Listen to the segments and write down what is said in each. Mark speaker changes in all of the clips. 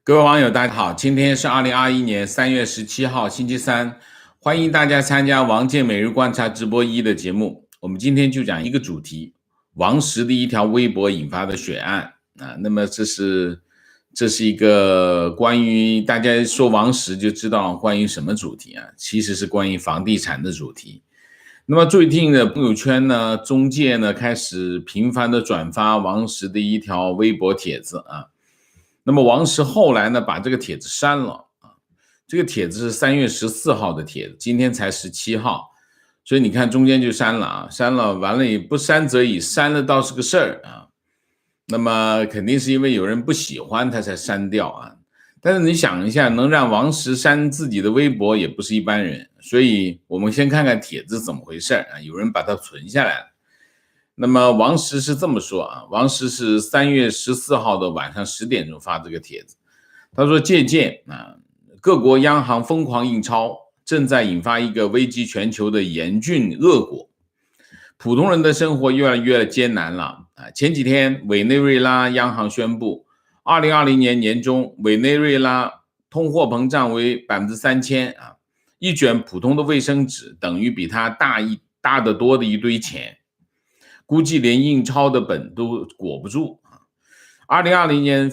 Speaker 1: 各位网友，大家好，今天是2021年3月17号，星期三，欢迎大家参加王健每日观察直播1的节目。我们今天就讲一个主题，王石的一条微博引发的血案啊。那么这是一个关于大家说王石就知道关于什么主题啊？其实是关于房地产的主题。那么最近的朋友圈呢，中介呢开始频繁的转发王石的一条微博帖子啊。那么王石后来呢，把这个帖子删了啊。这个帖子是3月14号的帖子，今天才17号，所以你看中间就删了啊，删了完了也不删则已，删了倒是个事儿啊。那么肯定是因为有人不喜欢他才删掉啊。但是你想一下，能让王石删自己的微博也不是一般人，所以我们先看看帖子怎么回事啊。有人把它存下来了。那么王石是这么说啊，王石是3月14号的晚上10点钟发这个帖子，他说借鉴啊，各国央行疯狂印钞，正在引发一个危及全球的严峻恶果，普通人的生活越来越艰难了啊。前几天委内瑞拉央行宣布，2020年年中委内瑞拉通货膨胀为3000%啊，一卷普通的卫生纸等于比它大得多的一堆钱。估计连印钞的本都裹不住啊！2020年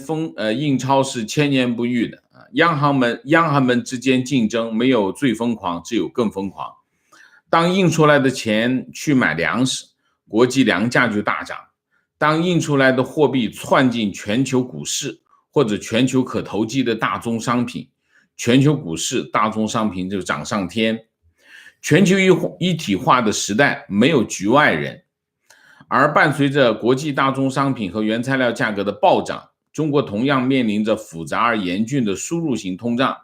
Speaker 1: 印钞是千年不遇的啊！央行们之间竞争没有最疯狂，只有更疯狂。当印出来的钱去买粮食，国际粮价就大涨；当印出来的货币窜进全球股市或者全球可投机的大宗商品，全球股市、大宗商品就涨上天。全球一体化的时代没有局外人。而伴随着国际大宗商品和原材料价格的暴涨，中国同样面临着复杂而严峻的输入型通胀。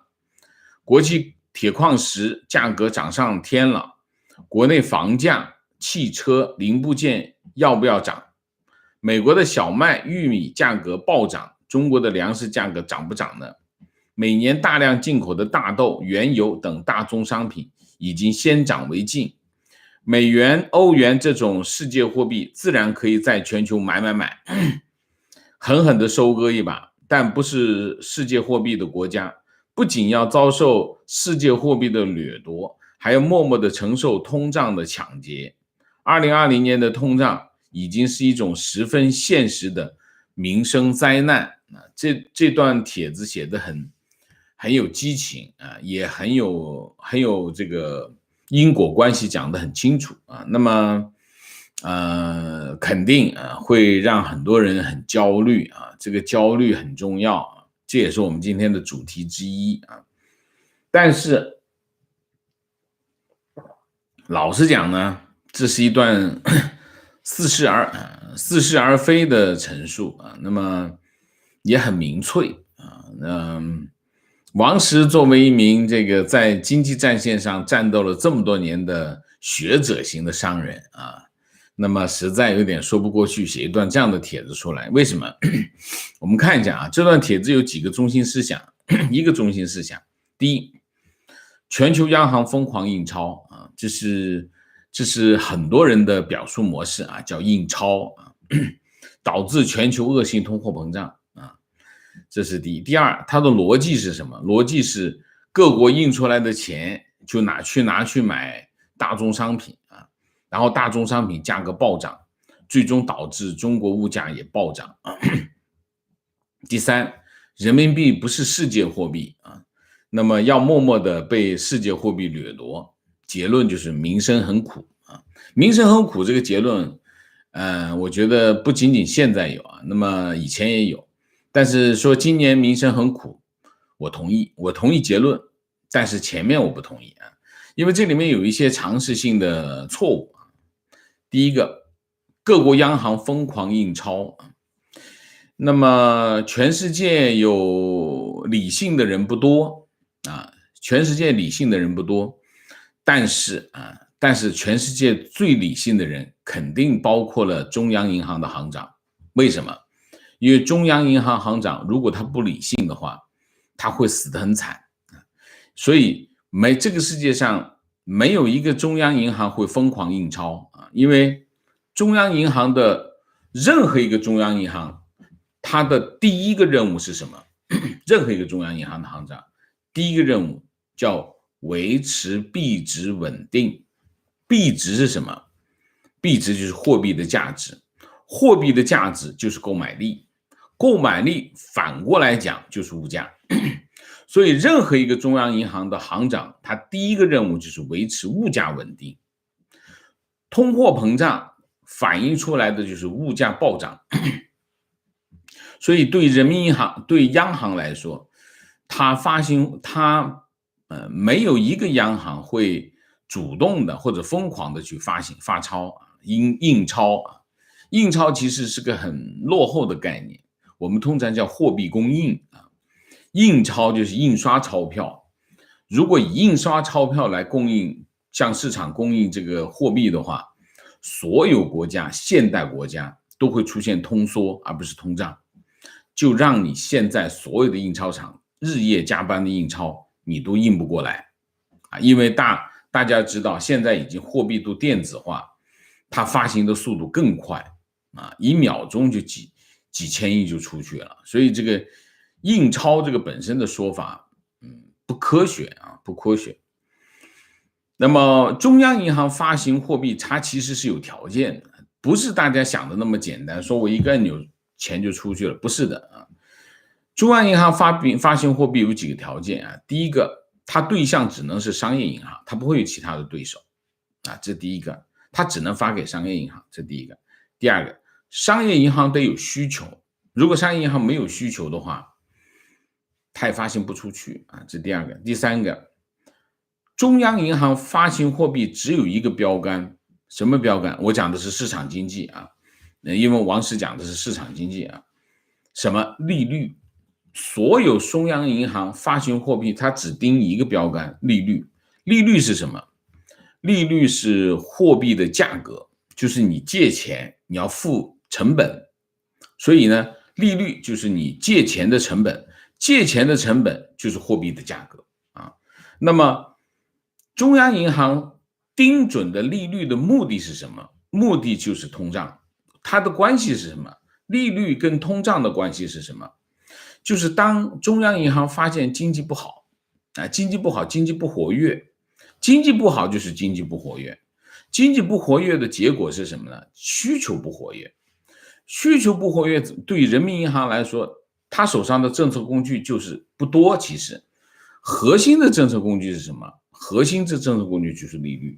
Speaker 1: 国际铁矿石价格涨上天了，国内房价、汽车零部件要不要涨？美国的小麦、玉米价格暴涨，中国的粮食价格涨不涨呢？每年大量进口的大豆、原油等大宗商品已经先涨为敬。美元、欧元这种世界货币自然可以在全球买，狠狠地收割一把，但不是世界货币的国家，不仅要遭受世界货币的掠夺，还要默默地承受通胀的抢劫。2020年的通胀已经是一种十分现实的民生灾难。这段帖子写得很有激情啊，也很有这个因果关系讲得很清楚啊。那么肯定会让很多人很焦虑啊，这个焦虑很重要啊，这也是我们今天的主题之一啊。但是老实讲呢，这是一段似是而非的陈述啊，那么也很民粹啊。王石作为一名这个在经济战线上战斗了这么多年的学者型的商人啊，那么实在有点说不过去，写一段这样的帖子出来，为什么？我们看一下啊，这段帖子有几个中心思想。一个中心思想，第一，全球央行疯狂印钞啊，这是很多人的表述模式啊，叫印钞啊，导致全球恶性通货膨胀。这是第一。第二，它的逻辑是什么？逻辑是各国印出来的钱就拿去买大宗商品啊，然后大宗商品价格暴涨，最终导致中国物价也暴涨。第三，人民币不是世界货币啊，那么要默默的被世界货币掠夺。结论就是民生很苦啊，民生很苦这个结论，我觉得不仅仅现在有啊，那么以前也有。但是说今年民生很苦，我同意结论，但是前面我不同意啊，因为这里面有一些常识性的错误啊。第一个，各国央行疯狂印钞啊，那么全世界有理性的人不多啊，但是全世界最理性的人肯定包括了中央银行的行长，为什么？因为中央银行行长如果他不理性的话，他会死得很惨，所以这个世界上没有一个中央银行会疯狂印钞啊，因为中央银行的任何一个中央银行，它的第一个任务是什么？任何一个中央银行的行长，第一个任务叫维持币值稳定。币值是什么？币值就是货币的价值，货币的价值就是购买力，购买力反过来讲就是物价。所以任何一个中央银行的行长，他第一个任务就是维持物价稳定。通货膨胀反映出来的就是物价暴涨。所以对人民银行、对央行来说，没有一个央行会主动的或者疯狂的去发钞印钞。印钞其实是个很落后的概念，我们通常叫货币供应。印钞就是印刷钞票，如果以印刷钞票来向市场供应这个货币的话，所有国家，现代国家都会出现通缩而不是通胀，就让你现在所有的印钞厂日夜加班的印钞，你都印不过来因为大家知道现在已经货币都电子化，它发行的速度更快1秒钟就几千亿就出去了，所以这个印钞这个本身的说法不科学不科学。那么中央银行发行货币它其实是有条件的，不是大家想的那么简单，说我一个按钮钱就出去了，不是的中央银行发行货币有几个条件第一个，它对象只能是商业银行，它不会有其他的对手这第一个，它只能发给商业银行，这第一个。第二个，商业银行得有需求，如果商业银行没有需求的话，它也发行不出去这第二个。第三个，中央银行发行货币只有一个标杆，什么标杆？我讲的是市场经济因为王石讲的是市场经济什么利率？所有中央银行发行货币，它只盯一个标杆，利率。利率是什么？利率是货币的价格，就是你借钱你要付成本，所以呢，利率就是你借钱的成本，借钱的成本就是货币的价格那么中央银行盯准的利率的目的是什么？目的就是通胀。它的关系是什么？利率跟通胀的关系是什么？就是当中央银行发现经济不好经济不好，经济不活跃，经济不好就是经济不活跃，经济不活跃的结果是什么呢？需求不活跃。需求不活跃对于人民银行来说，他手上的政策工具就是不多，其实核心的政策工具是什么？核心的政策工具就是利率。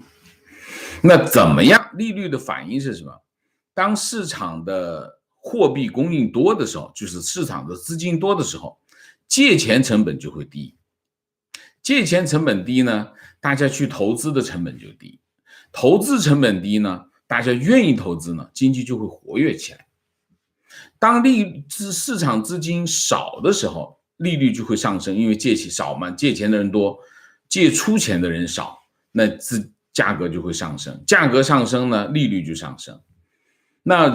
Speaker 1: 那怎么样？利率的反应是什么？当市场的货币供应多的时候，就是市场的资金多的时候，借钱成本就会低。借钱成本低呢，大家去投资的成本就低。投资成本低呢，大家愿意投资呢，经济就会活跃起来。当市场资金少的时候，利率就会上升，因为借钱少嘛，借钱的人多，借出钱的人少，那价格就会上升，价格上升呢，利率就上升。那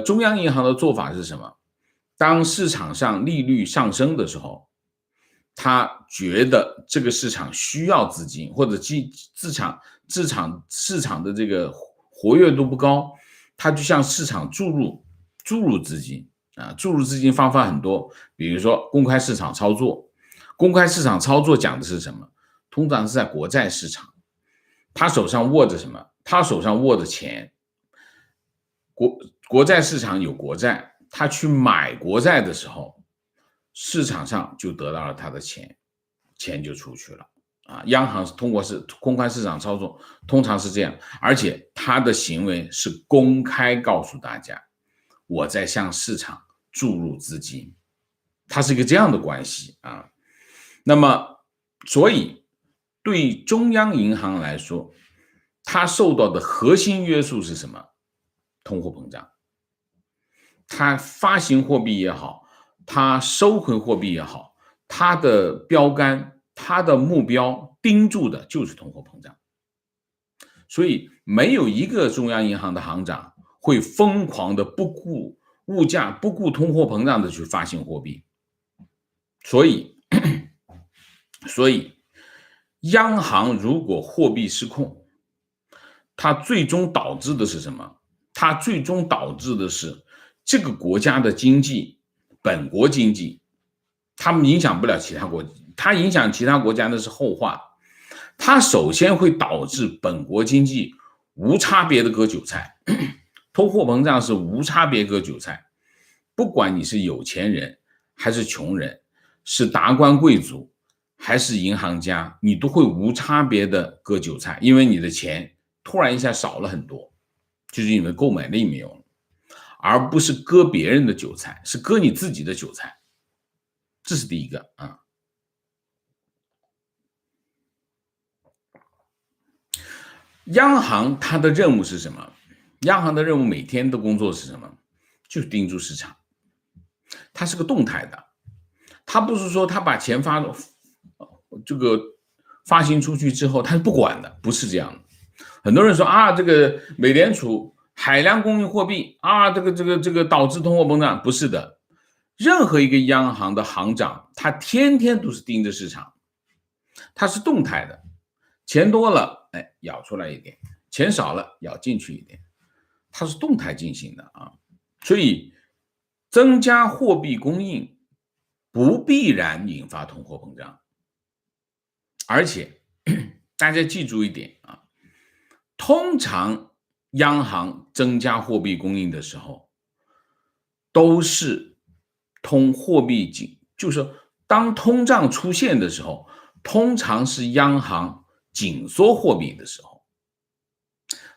Speaker 1: 中央银行的做法是什么？当市场上利率上升的时候，他觉得这个市场需要资金，或者市场的这个活跃度不高，他就向市场注入资金注入资金方法很多，比如说公开市场操作。公开市场操作讲的是什么？通常是在国债市场，他手上握着什么？他手上握着钱。国债市场有国债，他去买国债的时候，市场上就得到了他的钱就出去了央行通过公开市场操作，通常是这样，而且他的行为是公开告诉大家，我在向市场注入资金，它是一个这样的关系那么，所以对中央银行来说，它受到的核心约束是什么？通货膨胀。它发行货币也好，它收回货币也好，它的标杆，它的目标盯住的就是通货膨胀。所以没有一个中央银行的行长会疯狂的不顾物价、不顾通货膨胀的去发行货币。所以央行如果货币失控，它最终导致的是什么？它最终导致的是这个国家的经济，本国经济他们影响不了其他国家，它影响其他国家那是后话。它首先会导致本国经济无差别的割韭菜，通货膨胀是无差别割韭菜，不管你是有钱人还是穷人，是达官贵族还是银行家，你都会无差别的割韭菜，因为你的钱突然一下少了很多，就是因为购买力没有了，而不是割别人的韭菜，是割你自己的韭菜，这是第一个啊。央行它的任务是什么？央行的任务每天的工作是什么？就是盯住市场，它是个动态的，它不是说它把钱发行出去之后它是不管的，不是这样的。很多人说啊，这个美联储海量供应货币啊，这个导致通货膨胀，不是的。任何一个央行的行长，他天天都是盯着市场，它是动态的，钱多了，哎，舀出来一点；钱少了，舀进去一点，它是动态进行的啊。所以，增加货币供应不必然引发通货膨胀，而且大家记住一点啊，通常央行增加货币供应的时候，都是货币就是当通胀出现的时候，通常是央行紧缩货币的时候。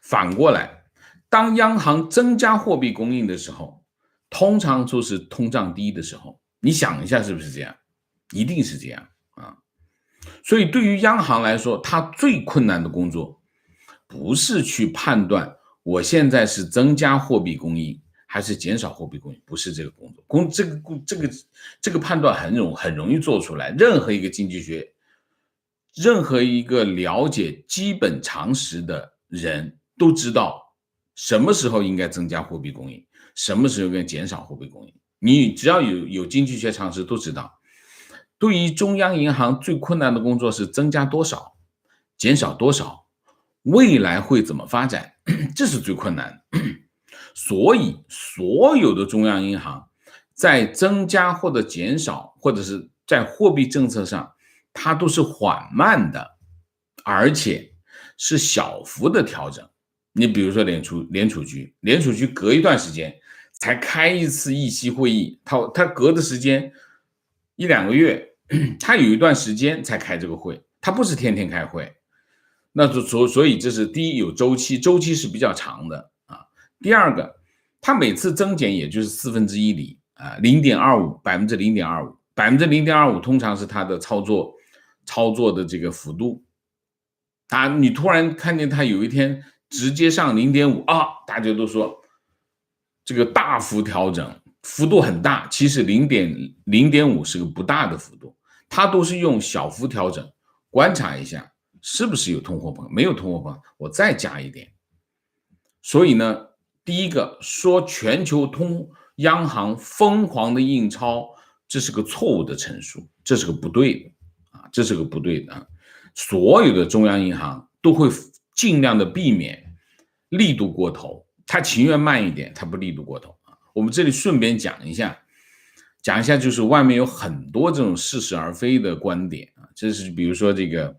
Speaker 1: 反过来，当央行增加货币供应的时候，通常就是通胀低的时候。你想一下是不是这样？一定是这样啊。所以对于央行来说，它最困难的工作不是去判断我现在是增加货币供应还是减少货币供应，不是这个工作。这个判断很容易做出来。任何一个经济学，任何一个了解基本常识的人都知道什么时候应该增加货币供应，什么时候应该减少货币供应。你只要有经济学常识都知道。对于中央银行最困难的工作是增加多少，减少多少，未来会怎么发展，这是最困难的。所以所有的中央银行在增加或者减少，或者是在货币政策上，它都是缓慢的，而且是小幅的调整。你比如说联储局隔一段时间才开一次议息会议，它隔的时间一两个月，它有一段时间才开这个会，它不是天天开会。那所以这是第一，有周期是比较长的啊。第二个，它每次增减也就是1/4厘啊，0.25%， 0.25%通常是它的操作的这个幅度。你突然看见它有一天直接上0.5啊，大家都说这个大幅调整，幅度很大，其实0.5是个不大的幅度，它都是用小幅调整，观察一下是不是有通货膨胀，没有通货膨胀，我再加一点。所以呢，第一个说全球央行疯狂的印钞，这是个错误的陈述，这是个不对的啊，这是个不对的啊。所有的中央银行都会尽量的避免力度过头，他情愿慢一点，他不力度过头啊。我们这里顺便讲一下，就是外面有很多这种似是而非的观点啊，这是比如说这个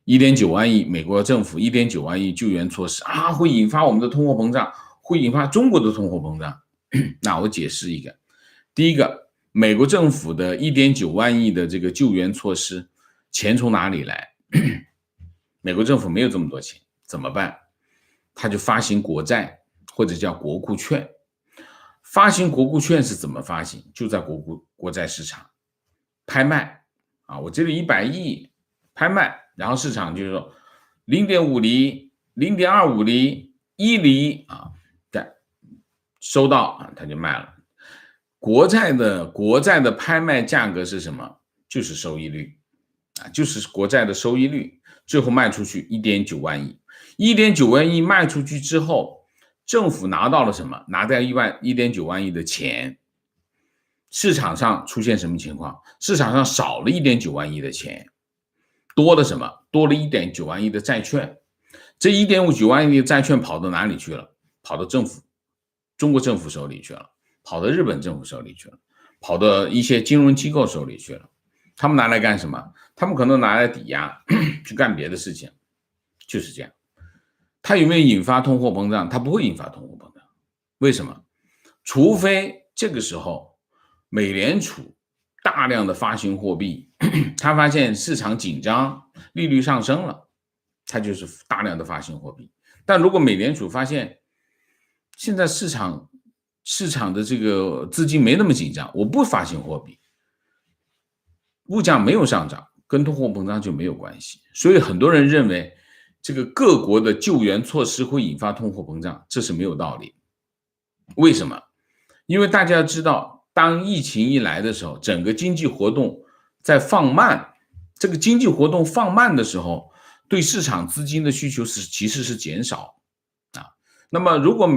Speaker 1: 1.9万亿，美国政府1.9万亿救援措施啊，会引发我们的通货膨胀，会引发中国的通货膨胀。那我解释一个，第一个，美国政府的1.9万亿的这个救援措施，钱从哪里来？美国政府没有这么多钱，怎么办？他就发行国债，或者叫国库券。发行国库券是怎么发行？就在国债市场拍卖啊，我这里100亿拍卖，然后市场就是说0.5厘、0.25厘、1厘啊，收到啊，他就卖了。国债的拍卖价格是什么？就是收益率啊，就是国债的收益率，最后卖出去1.9万亿，1.9万亿卖出去之后，政府拿到了什么？拿到1.9万亿的钱。市场上出现什么情况？市场上少了1.9万亿的钱，多了什么？多了1.9万亿的债券。这1.9万亿的债券跑到哪里去了？跑到中国政府手里去了，跑到日本政府手里去了，跑到一些金融机构手里去了。他们拿来干什么？他们可能拿来抵押去干别的事情，就是这样。它有没有引发通货膨胀？它不会引发通货膨胀。为什么？除非这个时候美联储大量的发行货币，他发现市场紧张，利率上升了，他就是大量的发行货币。但如果美联储发现现在市场的这个资金没那么紧张，我不发行货币，物价没有上涨，跟通货膨胀就没有关系。所以很多人认为这个各国的救援措施会引发通货膨胀，这是没有道理。为什么？因为大家知道，当疫情一来的时候，整个经济活动在放慢，这个经济活动放慢的时候，对市场资金的需求其实是减少啊。那么如果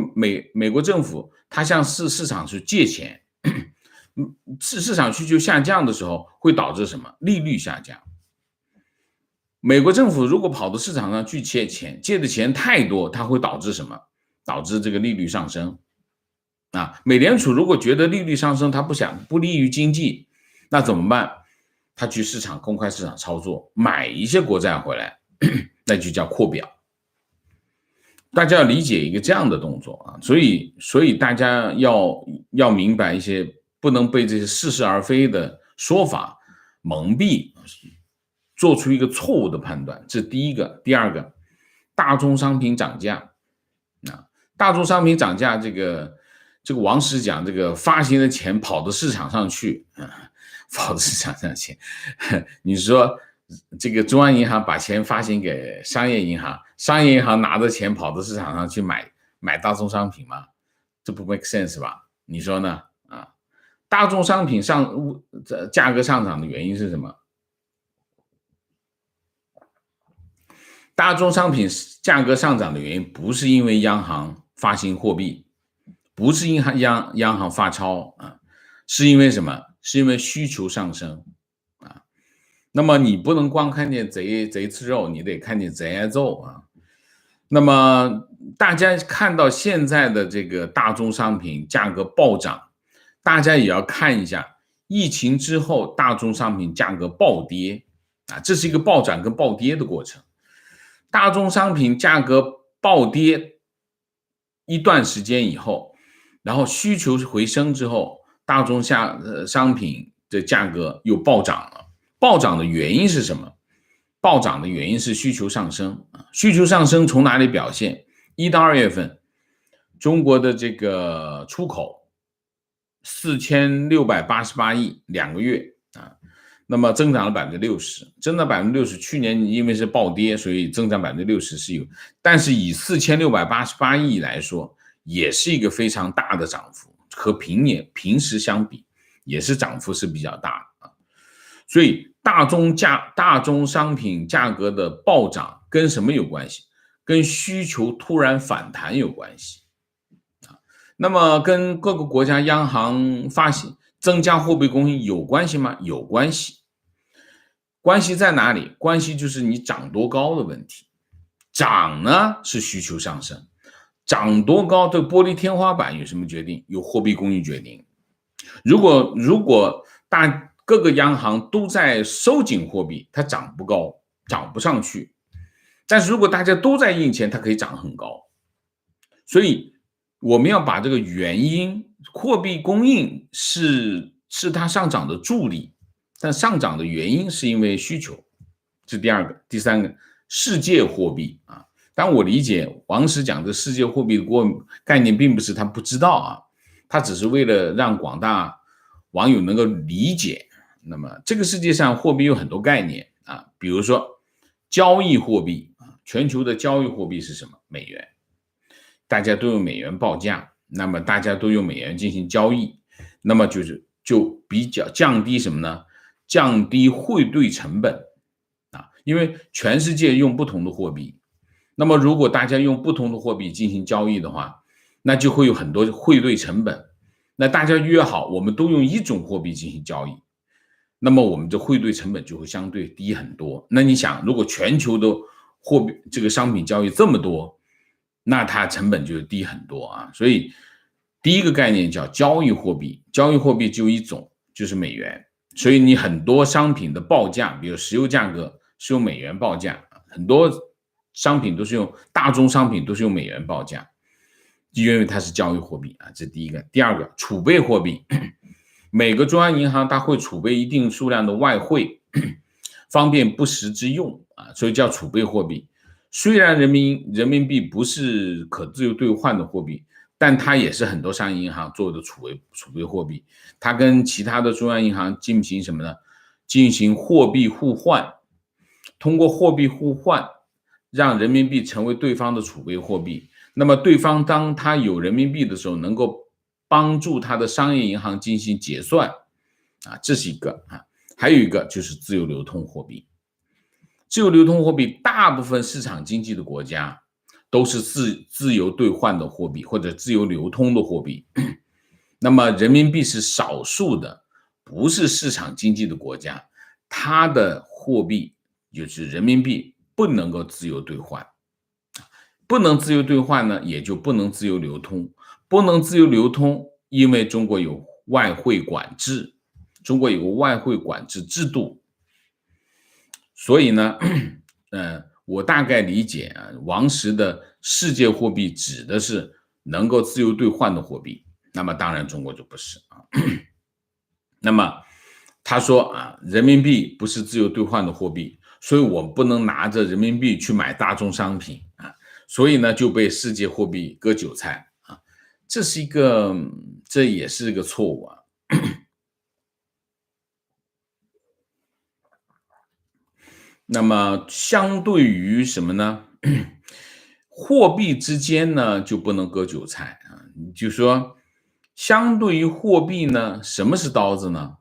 Speaker 1: 美国政府它向市场去借钱，市场需求下降的时候，会导致什么？利率下降。美国政府如果跑到市场上去借钱，借的钱太多，它会导致什么？导致这个利率上升。美联储如果觉得利率上升，它不利于经济，那怎么办？它去公开市场操作，买一些国债回来，那就叫扩表。大家要理解一个这样的动作啊，所以大家要明白一些，不能被这些似是而非的说法蒙蔽，做出一个错误的判断，这是第一个。第二个，大宗商品涨价大宗商品涨价，这个王石讲，这个发行的钱跑到市场上去，跑到市场上去，你说这个中央银行把钱发行给商业银行，商业银行拿着钱跑到市场上去买大宗商品吗？这不 make sense 吧？你说呢？大宗商品价格上涨的原因是什么？大宗商品价格上涨的原因不是因为央行发行货币，不是因为央行发钞是因为什么？是因为需求上升那么你不能光看见贼吃肉，你得看见贼挨揍那么大家看到现在的这个大宗商品价格暴涨，大家也要看一下疫情之后大宗商品价格暴跌这是一个暴涨跟暴跌的过程。大宗商品价格暴跌一段时间以后，然后需求回升之后，大宗商品的价格又暴涨了。暴涨的原因是什么？暴涨的原因是需求上升需求上升从哪里表现？1到2月份，中国的这个出口4688亿，2个月那么增长了60%，增长60%。去年因为是暴跌，所以增长60%是有，但是以4688亿来说，也是一个非常大的涨幅，和平时相比，也是涨幅是比较大的所以大宗商品价格的暴涨跟什么有关系？跟需求突然反弹有关系那么跟各个国家央行增加货币供应有关系吗？有关系。关系在哪里？关系就是你涨多高的问题。涨呢是需求上升，涨多高对玻璃天花板有什么决定？由货币供应决定。如果各个央行都在收紧货币，它涨不高，涨不上去。但是如果大家都在印钱，它可以涨很高。所以我们要把这个原因，货币供应是它上涨的助力，但上涨的原因是因为需求，这是第二个。第三个，世界货币但我理解王石讲的世界货币的概念并不是他不知道他只是为了让广大网友能够理解。那么这个世界上货币有很多概念比如说交易货币全球的交易货币是什么？美元，大家都用美元报价，那么大家都用美元进行交易，那么就比较降低什么呢？降低汇兑成本因为全世界用不同的货币，那么如果大家用不同的货币进行交易的话，那就会有很多汇兑成本。那大家约好我们都用一种货币进行交易，那么我们的汇兑成本就会相对低很多。那你想，如果全球的货币这个商品交易这么多，那它成本就低很多所以第一个概念叫交易货币，交易货币就一种就是美元，所以你很多商品的报价，比如石油价格是用美元报价，很多商品都是用大宗商品都是用美元报价，因为它是交易货币啊，这是第一个。第二个，储备货币，每个中央银行它会储备一定数量的外汇，方便不时之用啊，所以叫储备货币。虽然人民币不是可自由兑换的货币，但它也是很多商业银行做的储备货币。它跟其他的中央银行进行什么呢？进行货币互换，通过货币互换，让人民币成为对方的储备货币。那么对方当他有人民币的时候，能够帮助他的商业银行进行结算啊，这是一个啊。还有一个就是自由流通货币。自由流通货币，大部分市场经济的国家都是自由兑换的货币或者自由流通的货币。那么人民币是少数的不是市场经济的国家，它的货币就是人民币不能够自由兑换，不能自由兑换呢，也就不能自由流通，不能自由流通，因为中国有外汇管制，中国有个外汇管制制度。所以呢，我大概理解啊，王石的世界货币指的是能够自由兑换的货币，那么当然中国就不是啊。那么他说啊，人民币不是自由兑换的货币，所以我们不能拿着人民币去买大宗商品啊，所以呢就被世界货币割韭菜啊，这也是一个错误啊。那么相对于什么呢？货币之间呢就不能割韭菜啊。就说相对于货币呢，什么是刀子呢？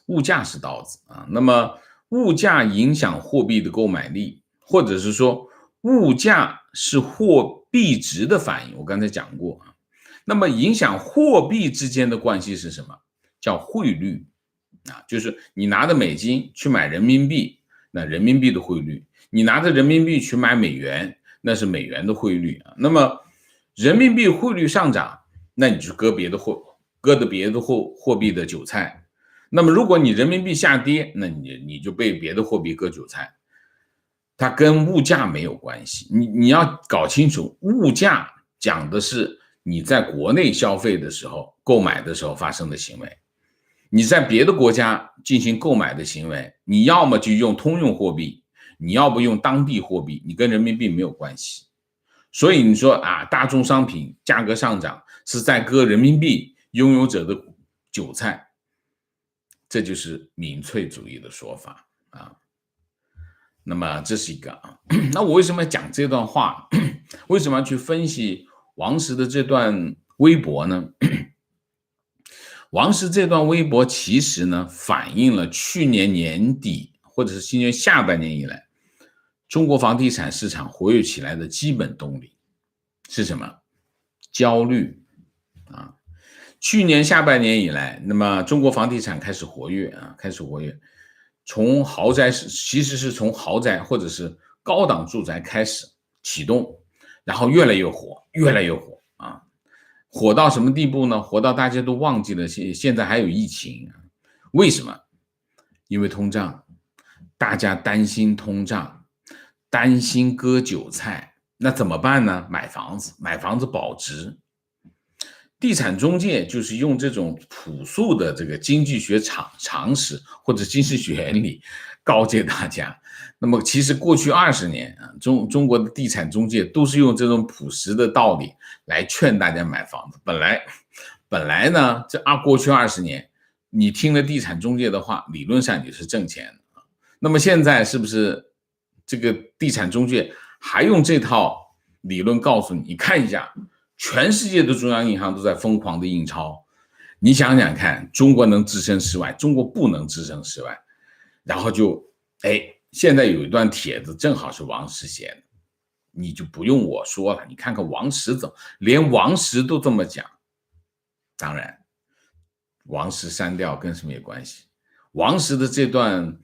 Speaker 1: 物价是刀子啊。那么物价影响货币的购买力，或者是说物价是货币值的反应。我刚才讲过啊。那么影响货币之间的关系是什么？叫汇率啊，就是你拿着美金去买人民币。那人民币的汇率，你拿着人民币去买美元，那是美元的汇率啊。那么人民币汇率上涨，那你就割别的货币的韭菜。那么如果你人民币下跌，那你就被别的货币割韭菜。它跟物价没有关系，你要搞清楚，物价讲的是你在国内消费的时候、购买的时候发生的行为。你在别的国家进行购买的行为，你要么就用通用货币，你要不用当地货币，你跟人民币没有关系。所以你说啊，大宗商品价格上涨是在割人民币拥有者的韭菜，这就是民粹主义的说法啊。那么这是一个啊。那我为什么要讲这段话？为什么要去分析王石的这段微博呢？王石这段微博其实呢，反映了去年年底或者是今年下半年以来，中国房地产市场活跃起来的基本动力是什么？焦虑啊！去年下半年以来，那么中国房地产开始活跃，从豪宅其实是从豪宅或者是高档住宅开始启动，然后越来越火，越来越火啊！火到什么地步呢？火到大家都忘记了现在还有疫情。为什么？因为通胀，大家担心通胀，担心割韭菜，那怎么办呢？买房子保值。地产中介就是用这种朴素的这个经济学常识或者经济学原理告诫大家。那么其实过去20年啊，中国的地产中介都是用这种朴实的道理来劝大家买房子。本来呢，过去20年，你听了地产中介的话，理论上你是挣钱的。那么现在是不是这个地产中介还用这套理论告诉你？你看一下，全世界的中央银行都在疯狂的印钞，你想想看，中国能置身事外，中国不能置身事外。然后现在有一段帖子正好是王石写的，你就不用我说了，你看看王石连王石都这么讲。当然王石删掉跟什么有关系？王石的这段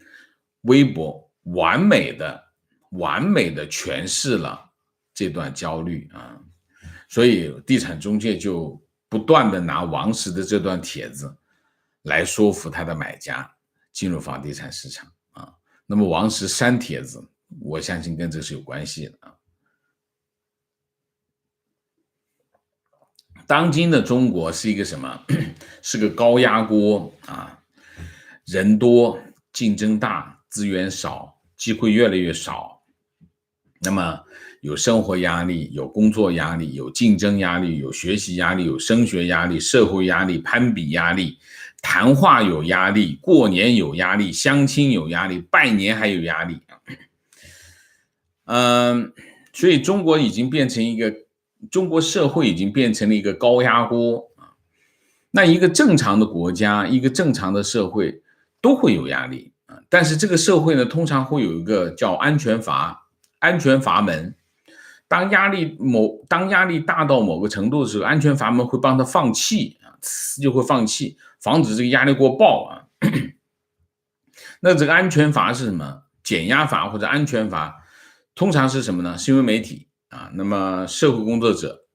Speaker 1: 微博完美的诠释了这段焦虑啊，所以地产中介就不断的拿王石的这段帖子来说服他的买家进入房地产市场啊。那么王石删帖子，我相信跟这是有关系的啊。当今的中国是一个什么？是个高压锅啊，人多，竞争大，资源少，机会越来越少。那么有生活压力，有工作压力，有竞争压力，有学习压力，有升学压力，社会压力，攀比压力，谈话有压力，过年有压力，相亲有压力，拜年还有压力。所以中国社会已经变成了一个高压锅啊。那一个正常的国家，一个正常的社会都会有压力啊，但是这个社会呢，通常会有一个叫安全阀门。当压力大到某个程度的时候，安全阀门会帮他放气啊，就会放气，防止这个压力锅爆啊。那这个安全阀是什么？减压阀或者安全阀，通常是什么呢？新闻媒体啊，那么社会工作者、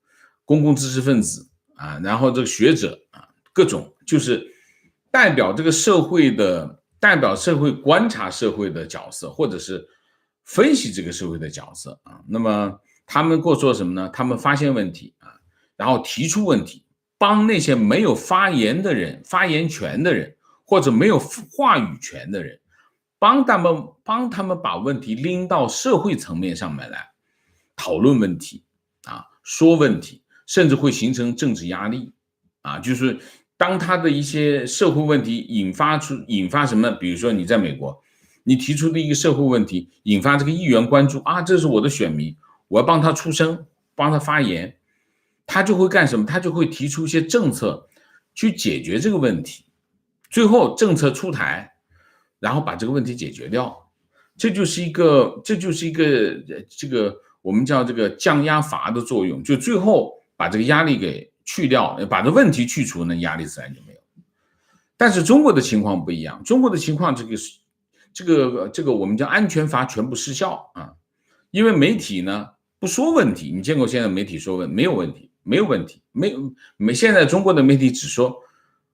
Speaker 1: 公共知识分子啊，然后这个学者啊，各种就是代表社会观察社会的角色，或者是分析这个社会的角色啊。那么他们过做什么呢？他们发现问题啊，然后提出问题，帮那些没有发言权的人，或者没有话语权的人，帮他们把问题拎到社会层面上面来讨论问题啊，说问题，甚至会形成政治压力啊。就是当他的一些社会问题引发什么，比如说你在美国，你提出的一个社会问题引发这个议员关注啊，这是我的选民，我要帮他出声，帮他发言，他就会干什么？他就会提出一些政策去解决这个问题，最后政策出台，然后把这个问题解决掉。这就是一个这个我们叫这个降压阀的作用，就最后把这个压力给去掉，把这问题去除呢，压力自然就没有。但是中国的情况不一样，中国的情况这个我们叫安全阀全部失效啊，因为媒体呢不说问题，你见过现在媒体说没有问题，现在中国的媒体只说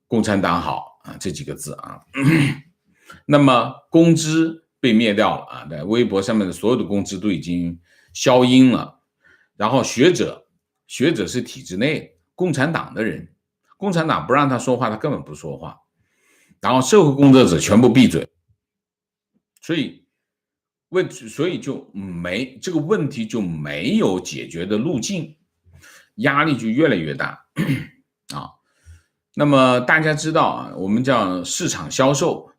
Speaker 1: 共产党好啊这几个字啊。那么公知被灭掉了啊，在微博上面的所有的公知都已经消音了。然后学者是体制内共产党的人，共产党不让他说话，他根本不说话。然后社会工作者全部闭嘴，所以这个问题就没有解决的路径，压力就越来越大啊。那么大家知道啊，我们叫市场销售，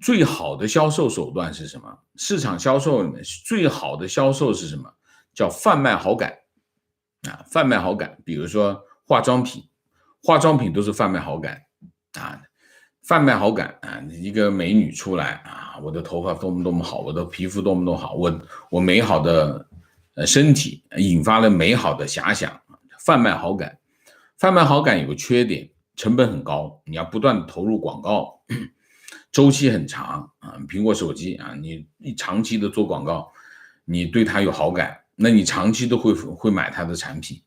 Speaker 1: 最好的销售手段是什么？市场销售里面最好的销售是什么？叫贩卖好感啊，贩卖好感。比如说化妆品都是贩卖好感啊，贩卖好感啊，一个美女出来啊，我的头发多么好，我的皮肤多么好，我美好的身体引发了美好的遐想，贩卖好感。贩卖好感有个缺点，成本很高，你要不断的投入广告，周期很长啊。苹果手机啊，你长期的做广告，你对它有好感，那你长期都会买它的产品，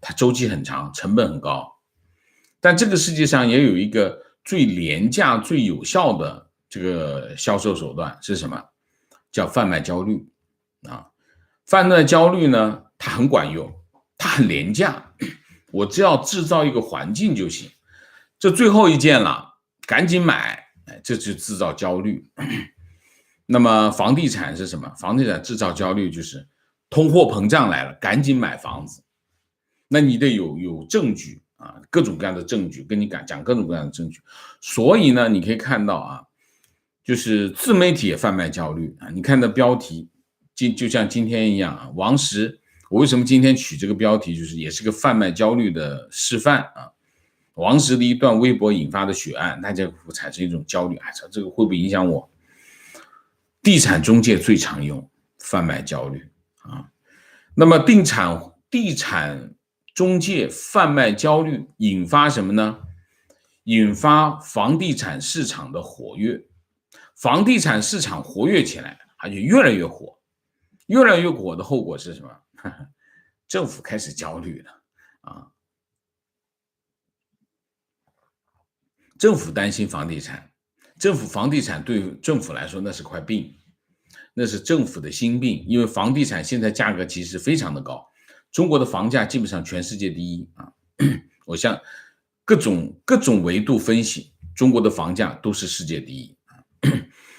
Speaker 1: 它周期很长，成本很高。但这个世界上也有一个最廉价、最有效的这个销售手段是什么？叫贩卖焦虑啊。贩卖焦虑呢，它很管用，它很廉价，我只要制造一个环境就行。这最后一件了，赶紧买，这就制造焦虑。那么房地产是什么？房地产制造焦虑就是通货膨胀来了，赶紧买房子。那你得有证据啊，各种各样的证据，跟你讲各种各样的证据。所以呢，你可以看到啊，就是自媒体也贩卖焦虑啊。你看的标题，就像今天一样啊，王石。我为什么今天取这个标题，就是也是个贩卖焦虑的示范啊。王石的一段微博引发的血案，大家会产生一种焦虑，这个会不会影响我？地产中介最常用贩卖焦虑啊。那么地产中介贩卖焦虑引发什么呢？引发房地产市场的活跃，房地产市场活跃起来，它就越来越火。越来越火的后果是什么？政府开始焦虑了啊！政府担心房地产，房地产对政府来说那是块病，那是政府的心病，因为房地产现在价格其实非常的高，中国的房价基本上全世界第一啊。我想各种维度分析，中国的房价都是世界第一。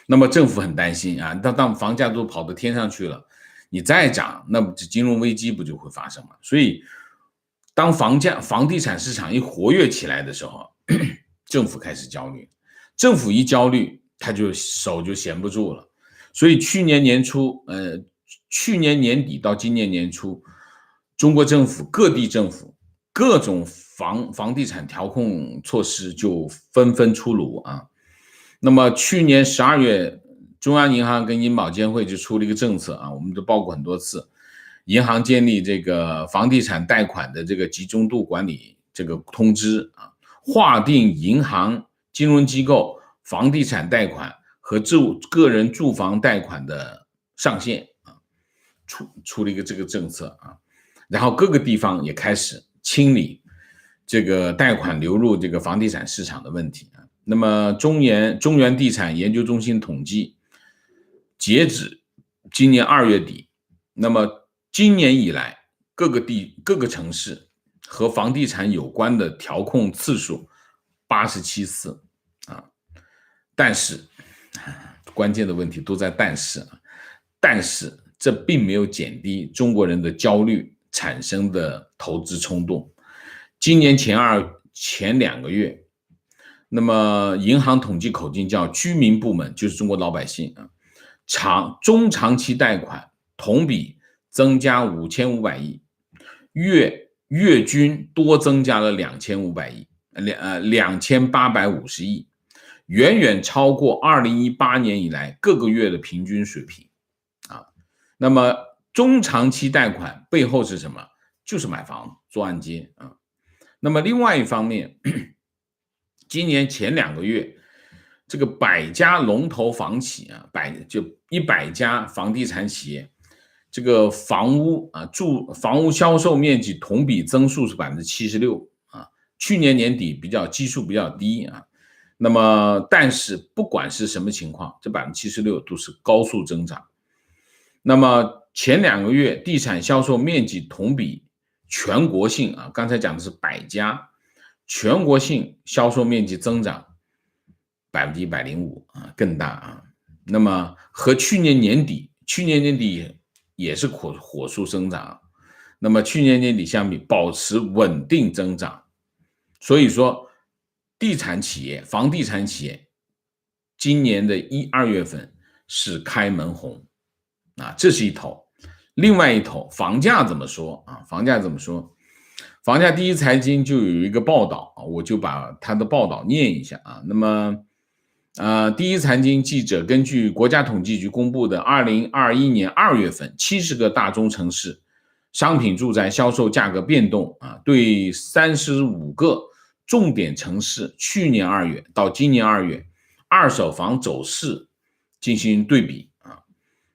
Speaker 1: 那么政府很担心啊，当房价都跑到天上去了，你再涨，那么金融危机不就会发生吗？所以当房地产市场一活跃起来的时候，政府开始焦虑，政府一焦虑，他就手就闲不住了。所以去年年底到今年年初，中国政府各地政府各种房地产调控措施就纷纷出炉啊。那么去年12月，中央银行跟银保监会就出了一个政策啊，我们都报过很多次，银行建立这个房地产贷款的这个集中度管理这个通知啊，划定银行、金融机构房地产贷款和个人住房贷款的上限啊，出了一个这个政策啊，然后各个地方也开始清理这个贷款流入这个房地产市场的问题啊。那么中原地产研究中心统计，截止今年2月底，那么今年以来各个城市和房地产有关的调控次数87次啊。但是关键的问题都在但是这并没有减低中国人的焦虑产生的投资冲动。今年前2个月，那么银行统计口径叫居民部门，就是中国老百姓啊，中长期贷款同比增加5500亿，月均多增加了2500亿，2850亿，远远超过2018年以来各个月的平均水平啊。那么中长期贷款背后是什么？就是买房做按揭啊。那么另外一方面，今年前2个月，这个100家龙头房企啊，100家房地产企业，这个房屋销售面积同比增速是76%啊。去年年底基数比较低啊。那么但是不管是什么情况，这76%都是高速增长。那么前2个月地产销售面积同比全国性啊，刚才讲的是100家，全国性销售面积增长105%啊，更大啊。那么和去年年底也是火速增长，那么去年年底相比保持稳定增长。所以说房地产企业今年的1、2月份是开门红啊，这是一头。另外一头房价怎么说啊？房价第一财经就有一个报道啊，我就把他的报道念一下啊。那么第一财经记者根据国家统计局公布的2021年2月份70个大中城市商品住宅销售价格变动啊，对35个重点城市去年2月到今年2月二手房走势进行对比啊。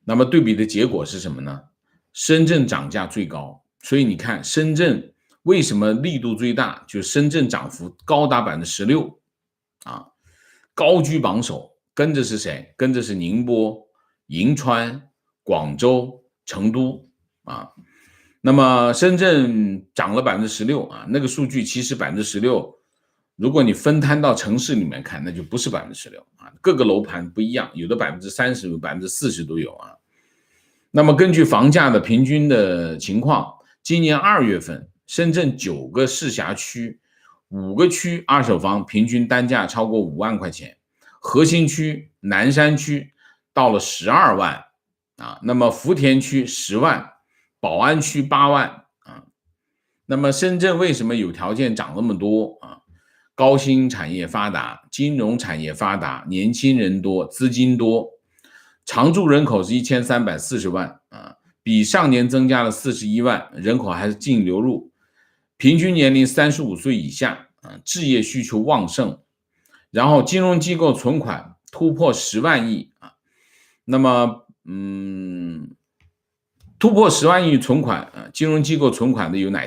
Speaker 1: 那么对比的结果是什么呢？深圳涨价最高，所以你看深圳为什么力度最大，就是深圳涨幅高达16%啊，高居榜首。跟着是谁？跟着是宁波、银川、广州、成都啊。那么深圳涨了16%啊，那个数据其实16%，如果你分摊到城市里面看，那就不是16%啊，各个楼盘不一样，有的30%，有40%都有啊。那么根据房价的平均的情况，今年2月份深圳9个市辖区5个区二手房平均单价超过5万块钱，核心区南山区到了12万啊，那么福田区10万，宝安区8万啊。那么深圳为什么有条件涨那么多啊？高新产业发达，金融产业发达，年轻人多，资金多，常住人口是1340万啊，比上年增加了41万，人口还是净流入，平均年龄35岁以下啊，置业需求旺盛，然后金融机构存款突破10万亿啊。那么突破10万亿存款啊，金融机构存款的有哪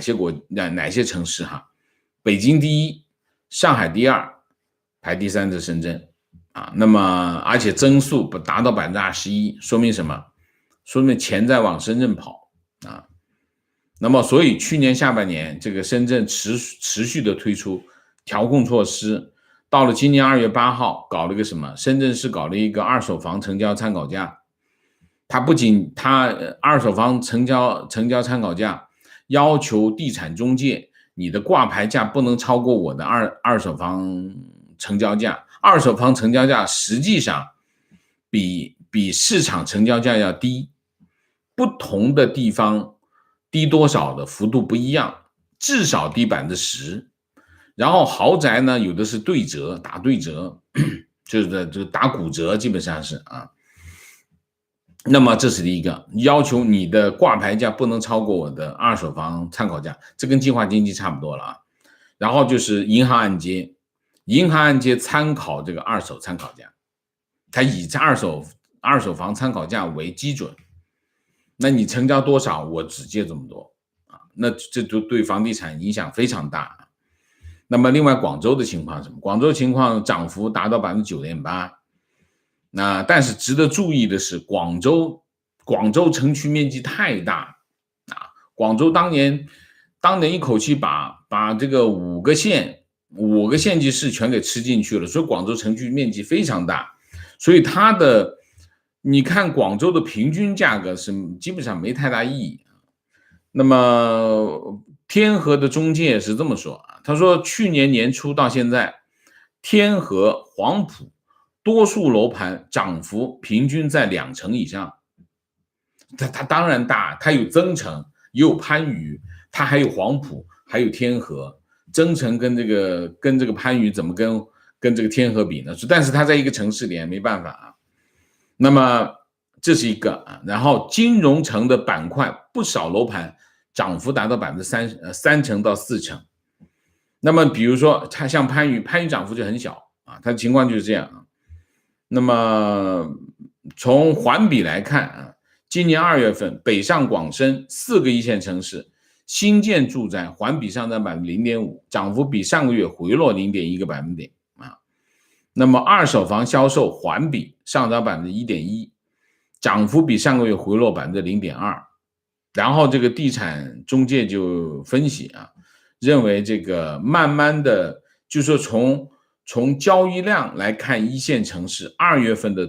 Speaker 1: 些城市哈？北京第一，上海第二，排第3是深圳啊。那么而且增速不达到21%，说明什么？说明钱在往深圳跑啊。那么所以去年下半年这个深圳持续的推出调控措施，到了今年2月8号搞了个什么？深圳市搞了一个二手房成交参考价。它不仅二手房成交参考价要求地产中介你的挂牌价不能超过我的二手房成交价，二手房成交价实际上比市场成交价要低，不同的地方低多少的幅度不一样，至少低10%。然后豪宅呢，有的是对折，打对折，就是打骨折，基本上是啊。那么这是第一个，要求你的挂牌价不能超过我的二手房参考价，这跟计划经济差不多了啊。然后就是银行按揭参考这个二手参考价，它以二手房参考价为基准，那你成交多少，我只借这么多啊，那这就对房地产影响非常大。那么另外广州的情况是什么？广州情况涨幅达到 9.8%。那但是值得注意的是，广州城区面积太大啊！广州当年一口气把这个5个县级市全给吃进去了，所以广州城区面积非常大，所以你看广州的平均价格是基本上没太大意义。那么天河的中介是这么说啊，他说去年年初到现在，天河、黄埔多数楼盘涨幅平均在2成以上。它当然大，它有增城，也有番禺，它还有黄埔，还有天河。增城跟这个番禺怎么跟这个天河比呢？但是它在一个城市里没办法啊。那么这是一个啊，然后金融城的板块不少楼盘涨幅达到3成到4成。那么比如说它像番禺涨幅就很小啊，它的情况就是这样啊。那么从环比来看啊，今年2月份北上广深4个一线城市新建住宅环比上涨 0.5%， 涨幅比上个月回落 0.1个百分点啊。那么二手房销售环比上涨 1.1%， 涨幅比上个月回落 0.2%。然后这个地产中介就分析啊，认为这个慢慢的就是说从交易量来看，一线城市2月份的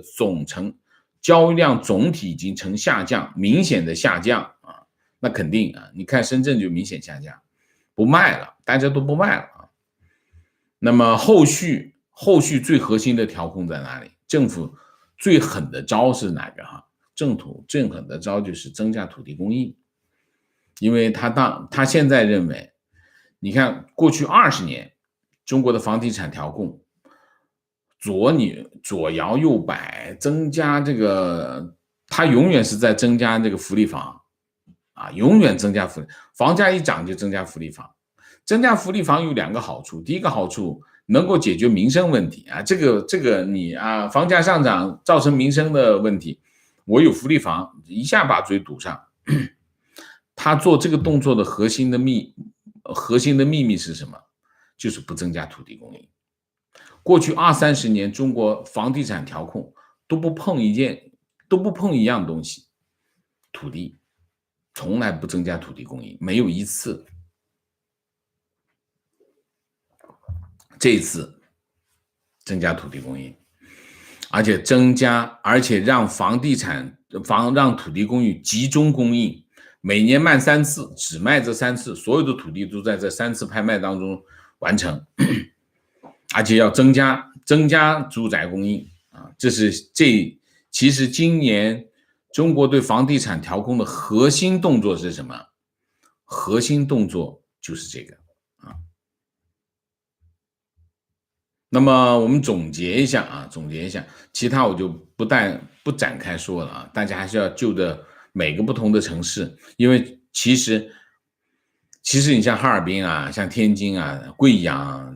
Speaker 1: 交易量总体已经呈下降，明显的下降啊。那肯定啊，你看深圳就明显下降，不卖了，大家都不卖了啊。那么后续最核心的调控在哪里？政府最狠的招是哪个哈？政府最狠的招就是增加土地供应，因为他现在认为，你看过去20年中国的房地产调控左摇右摆，增加这个，他永远是在增加这个福利房啊，永远增加房价一涨就增加福利房。增加福利房有2个好处，第一个好处能够解决民生问题啊，这个你啊，房价上涨造成民生的问题，我有福利房一下把嘴堵上。他做这个动作的核心的秘密是什么？就是不增加土地供应。过去20-30年中国房地产调控都不碰一样东西，土地，从来不增加土地供应，没有一次。这一次增加土地供应，而且让让土地供应集中供应，每年卖3次，只卖这3次，所有的土地都在这3次拍卖当中完成，而且要增加住宅供应啊，其实今年中国对房地产调控的核心动作是什么？核心动作就是这个啊。那么我们总结一下，其他我就不展开说了啊，大家还是要就着每个不同的城市，因为其实你像哈尔滨啊，像天津啊、贵阳啊，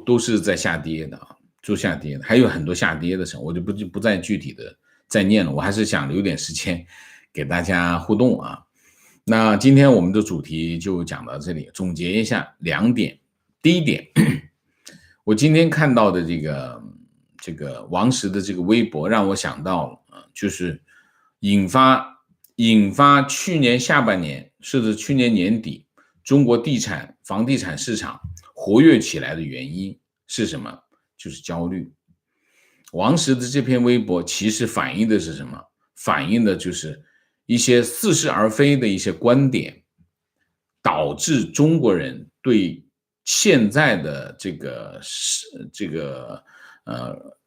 Speaker 1: 都是在下跌的啊，都下跌的，还有很多下跌的省，我就不再具体的再念了，我还是想留点时间给大家互动啊。那今天我们的主题就讲到这里，总结一下2点。第一点，我今天看到的这个王石的这个微博，让我想到就是引发去年下半年甚至去年年底中国房地产市场活跃起来的原因是什么？就是焦虑。王石的这篇微博其实反映的是什么？反映的就是一些似是而非的一些观点，导致中国人对现在的这个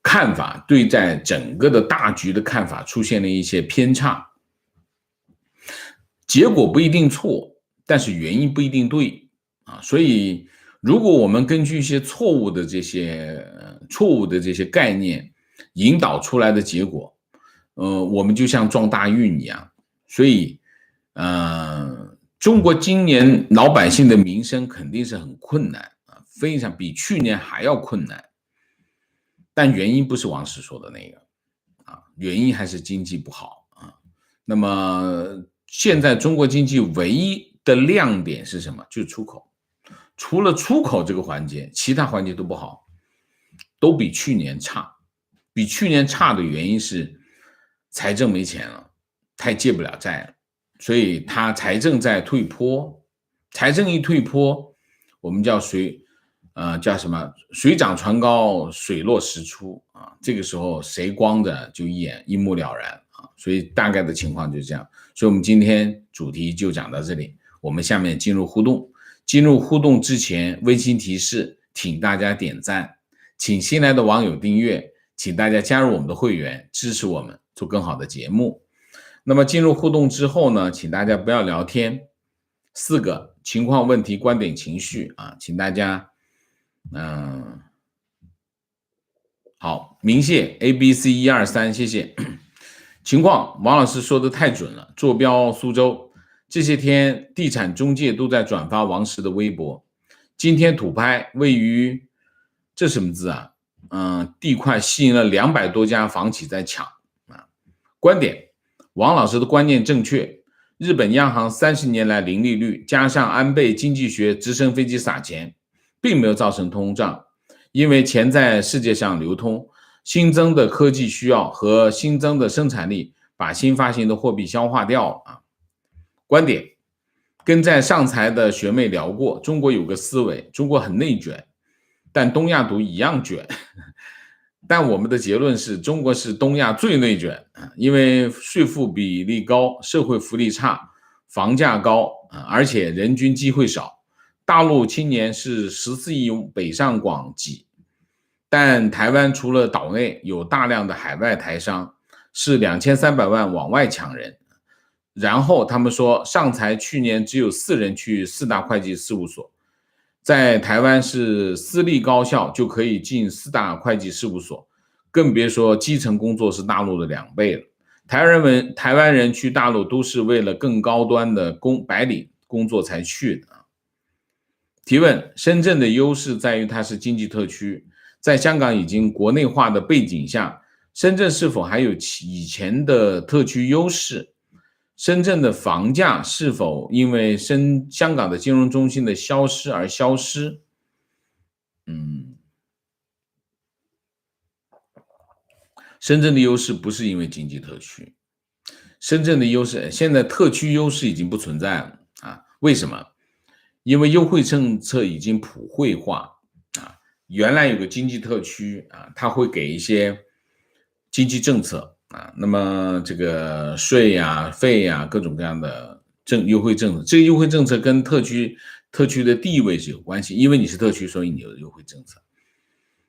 Speaker 1: 看法，对在整个的大局的看法出现了一些偏差。结果不一定错，但是原因不一定对啊。所以如果我们根据一些错误的这些概念引导出来的结果，我们就像撞大运一样。所以中国今年老百姓的民生肯定是很困难啊，非常比去年还要困难。但原因不是王石说的那个啊，原因还是经济不好啊。那么现在中国经济唯一的亮点是什么？就是出口。除了出口这个环节，其他环节都不好，都比去年差。比去年差的原因是财政没钱了，他也借不了债了，所以他财政在退坡。财政一退坡，我们叫叫什么？水涨船高，水落石出啊！这个时候谁光着就一目了然啊！所以大概的情况就是这样。所以我们今天主题就讲到这里，我们下面进入互动。进入互动之前，温馨提示，请大家点赞，请新来的网友订阅，请大家加入我们的会员，支持我们做更好的节目。那么进入互动之后呢，请大家不要聊天，4个情况、问题、观点、情绪啊，请大家好，明谢 ABC123，谢谢。情况，王老师说的太准了，坐标苏州。这些天地产中介都在转发王石的微博。今天土拍位于这什么字啊？地块吸引了200多家房企在抢啊。观点，王老师的观念正确。日本央行30年来零利率，加上安倍经济学直升飞机撒钱，并没有造成通胀，因为钱在世界上流通，新增的科技需要和新增的生产力把新发行的货币消化掉啊。观点，跟在上财的学妹聊过，中国有个思维，中国很内卷，但东亚都一样卷。但我们的结论是中国是东亚最内卷，因为税负比例高，社会福利差，房价高，而且人均机会少。大陆青年是14亿北上广挤，但台湾除了岛内有大量的海外台商，是2300万往外抢人。然后他们说上财去年只有4人去4大会计事务所，在台湾是私立高校就可以进4大会计事务所，更别说基层工作是大陆的2倍了。台湾人去大陆都是为了更高端的白领工作才去的。提问，深圳的优势在于它是经济特区，在香港已经国内化的背景下，深圳是否还有以前的特区优势？深圳的房价是否因为香港的金融中心的消失而消失？深圳的优势不是因为经济特区，深圳的优势现在特区优势已经不存在了啊？为什么？因为优惠政策已经普惠化啊。原来有个经济特区啊，它会给一些经济政策啊，那么这个税呀、费呀，各种各样的优惠政策，这个优惠政策跟特区的地位是有关系，因为你是特区，所以你有优惠政策。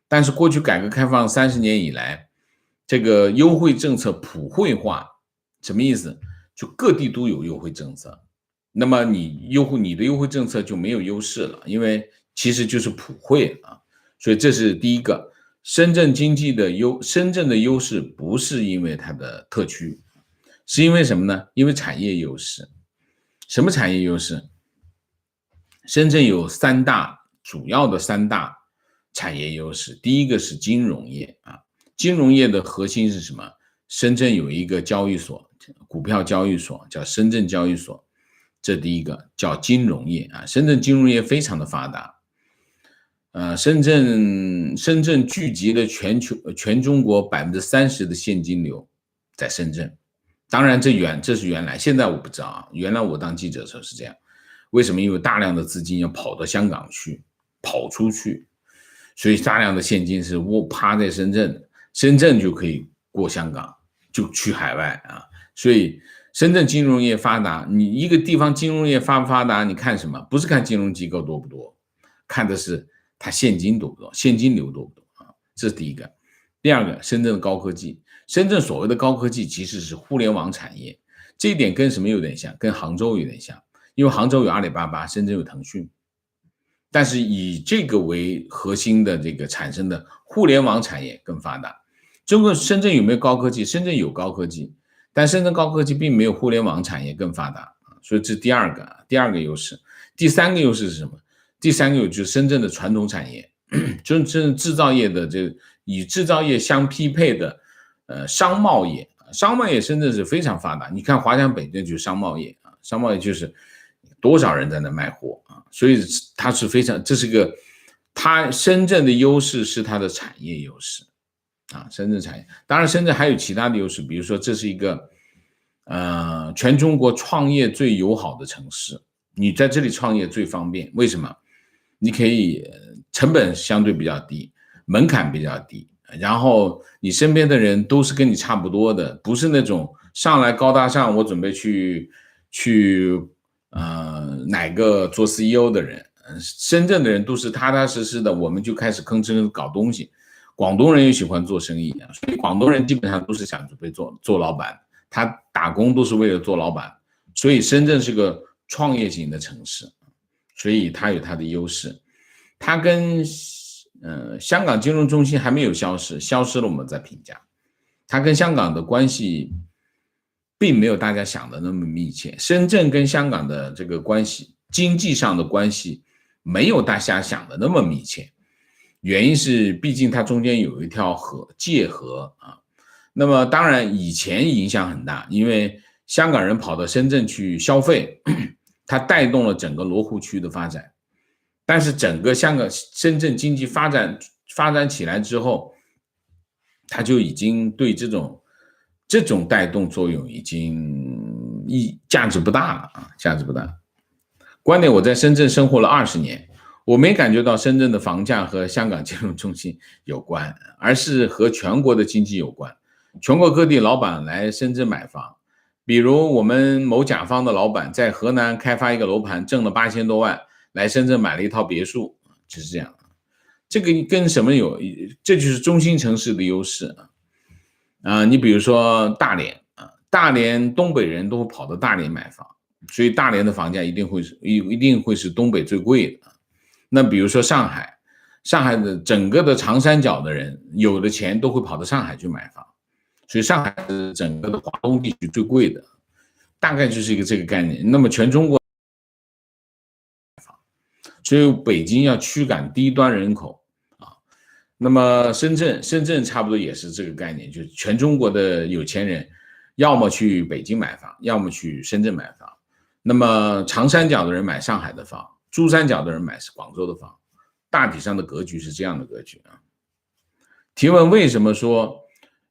Speaker 1: 但是过去改革开放30年以来，这个优惠政策普惠化，什么意思？就各地都有优惠政策，那么你的优惠政策就没有优势了，因为其实就是普惠啊。所以这是第一个。深圳的优势不是因为它的特区，是因为什么呢？因为产业优势。什么产业优势？深圳有主要的三大产业优势。第一个是金融业啊，金融业的核心是什么？深圳有一个交易所，股票交易所叫深圳交易所，这第一个叫金融业啊。深圳金融业非常的发达。深圳聚集了全中国30%的现金流在深圳。当然这是原来，现在我不知道啊。原来我当记者的时候是这样。为什么？因为大量的资金要跑到香港去，跑出去，所以大量的现金是趴在深圳，深圳就可以过香港，就去海外啊。所以深圳金融业发达，你一个地方金融业发不发达，你看什么？不是看金融机构多不多，看的是它现金多不多，现金流多不多啊？这是第一个。第二个，深圳的高科技，深圳所谓的高科技其实是互联网产业，这一点跟什么有点像？跟杭州有点像，因为杭州有阿里巴巴，深圳有腾讯，但是以这个为核心的这个产生的互联网产业更发达。深圳有没有高科技？深圳有高科技，但深圳高科技并没有互联网产业更发达，所以这是第二个优势。第三个优势是什么？第三个优势就是深圳的传统产业，就是制造业的与制造业相匹配的商贸业，深圳是非常发达。你看华强北就是商贸业啊，商贸业就是多少人在那卖货啊，所以它是非常，这是个深圳的优势是它的产业优势啊，深圳产业。当然深圳还有其他的优势，比如说这是一个全中国创业最友好的城市，你在这里创业最方便。为什么？你可以成本相对比较低，门槛比较低，然后你身边的人都是跟你差不多的，不是那种上来高大上，我准备去哪个做 CEO 的人。深圳的人都是踏踏实实的，我们就开始吭哧搞东西。广东人也喜欢做生意，所以广东人基本上都是想准备做老板，他打工都是为了做老板，所以深圳是个创业型的城市，所以它有它的优势。它跟香港金融中心还没有消失了我们再评价。它跟香港的关系并没有大家想的那么密切，深圳跟香港的这个关系，经济上的关系没有大家想的那么密切。原因是毕竟它中间有一条界河啊。那么当然以前影响很大，因为香港人跑到深圳去消费，它带动了整个罗湖区的发展。但是整个深圳经济发展起来之后，它就已经对这种带动作用已经价值不大了啊，价值不大。观点，我在深圳生活了20年，我没感觉到深圳的房价和香港金融中心有关，而是和全国的经济有关。全国各地老板来深圳买房，比如我们某甲方的老板在河南开发一个楼盘，挣了8000多万，来深圳买了一套别墅，就是这样。这个跟什么这就是中心城市的优势啊。你比如说大连东北人都会跑到大连买房，所以大连的房价一定会是东北最贵的。那比如说上海的整个的长三角的人，有的钱都会跑到上海去买房，所以上海是整个的华东地区最贵的，大概就是这个概念。那么全中国，所以北京要驱赶低端人口啊。那么深圳差不多也是这个概念，就是全中国的有钱人要么去北京买房，要么去深圳买房。那么长三角的人买上海的房，珠三角的人买广州的房，大体上的格局是这样的格局啊。提问：为什么说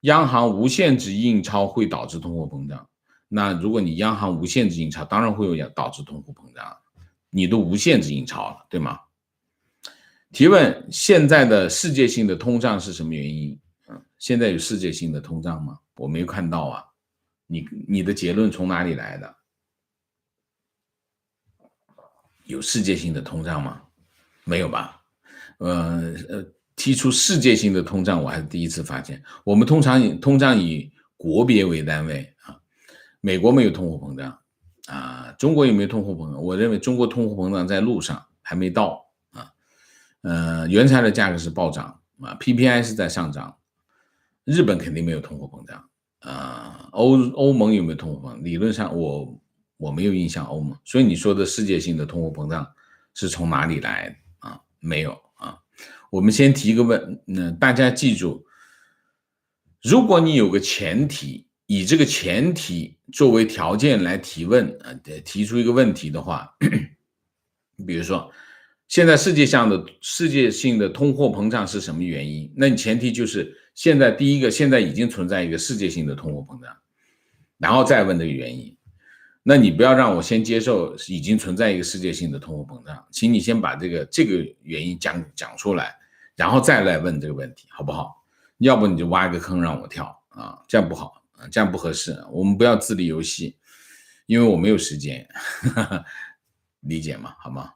Speaker 1: 央行无限制印钞会导致通货膨胀？那如果你央行无限制印钞，当然会有导致通货膨胀，你都无限制印钞了，对吗？提问：现在的世界性的通胀是什么原因？现在有世界性的通胀吗？我没有看到啊。你的结论从哪里来的？有世界性的通胀吗？没有吧。提出世界性的通胀我还是第一次发现。我们通胀以国别为单位啊。美国没有通货膨胀啊，中国有没有通货膨胀？我认为中国通货膨胀在路上，还没到啊。原材料价格是暴涨啊 ，PPI 是在上涨。日本肯定没有通货膨胀啊。欧盟有没有通货膨胀？理论上我没有印象欧盟。所以你说的世界性的通货膨胀是从哪里来的啊？没有啊。我们先提一个大家记住，如果你有个前提，以这个前提作为条件来提问提出一个问题的话，比如说现在世界性的通货膨胀是什么原因？那你前提就是现在第一个，现在已经存在一个世界性的通货膨胀，然后再问这个原因。那你不要让我先接受已经存在一个世界性的通货膨胀，请你先把这个原因讲出来，然后再来问这个问题，好不好？要不你就挖一个坑让我跳啊，这样不好，这样不合适。我们不要自立游戏，因为我没有时间，理解吗？好吗？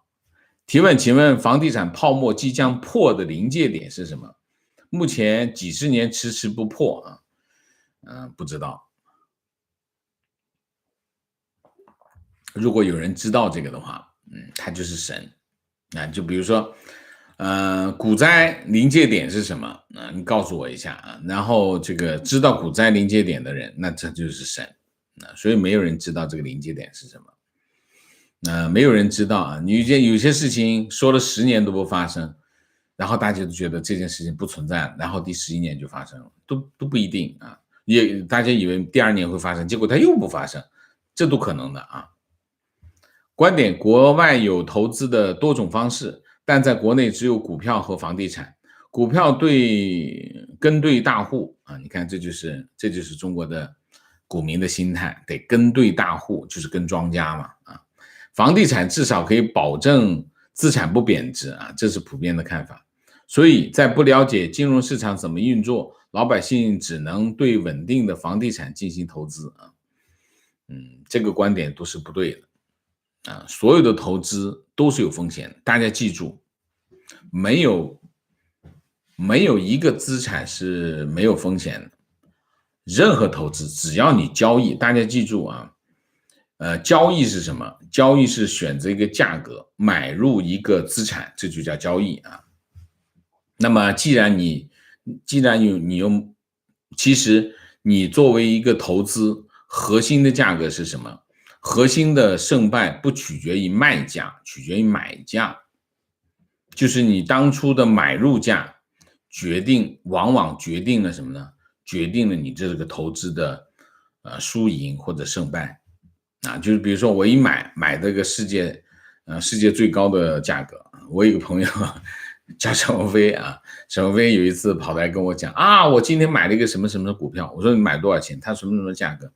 Speaker 1: 提问，请问房地产泡沫即将破的临界点是什么？目前几十年迟迟不破啊，不知道。如果有人知道这个的话，他就是神。就比如说，股灾临界点是什么？你告诉我一下啊。然后这个知道股灾临界点的人，那这就是神。所以没有人知道这个临界点是什么。没有人知道啊。有些事情说了10年都不发生，然后大家都觉得这件事情不存在，然后第11年就发生了，都不一定啊。大家以为第2年会发生，结果它又不发生，这都可能的啊。观点：国外有投资的多种方式，但在国内只有股票和房地产。股票跟对大户啊，你看这就是中国的股民的心态，得跟对大户，就是跟庄家嘛啊。房地产至少可以保证资产不贬值啊，这是普遍的看法。所以在不了解金融市场怎么运作，老百姓只能对稳定的房地产进行投资啊。这个观点都是不对的。所有的投资都是有风险的，大家记住，没有一个资产是没有风险的。任何投资只要你交易，大家记住啊，交易是什么？交易是选择一个价格买入一个资产，这就叫交易啊。那么既然你其实你作为一个投资，核心的价格是什么？核心的胜败不取决于卖价，取决于买价。就是你当初的买入价往往决定了什么呢？决定了你这个投资的输赢或者胜败啊。就是比如说我一买这个世界最高的价格，我有个朋友叫沈文飞啊，沈文飞有一次跑来跟我讲啊，我今天买了一个什么什么的股票，我说你买多少钱？他什么什么价格？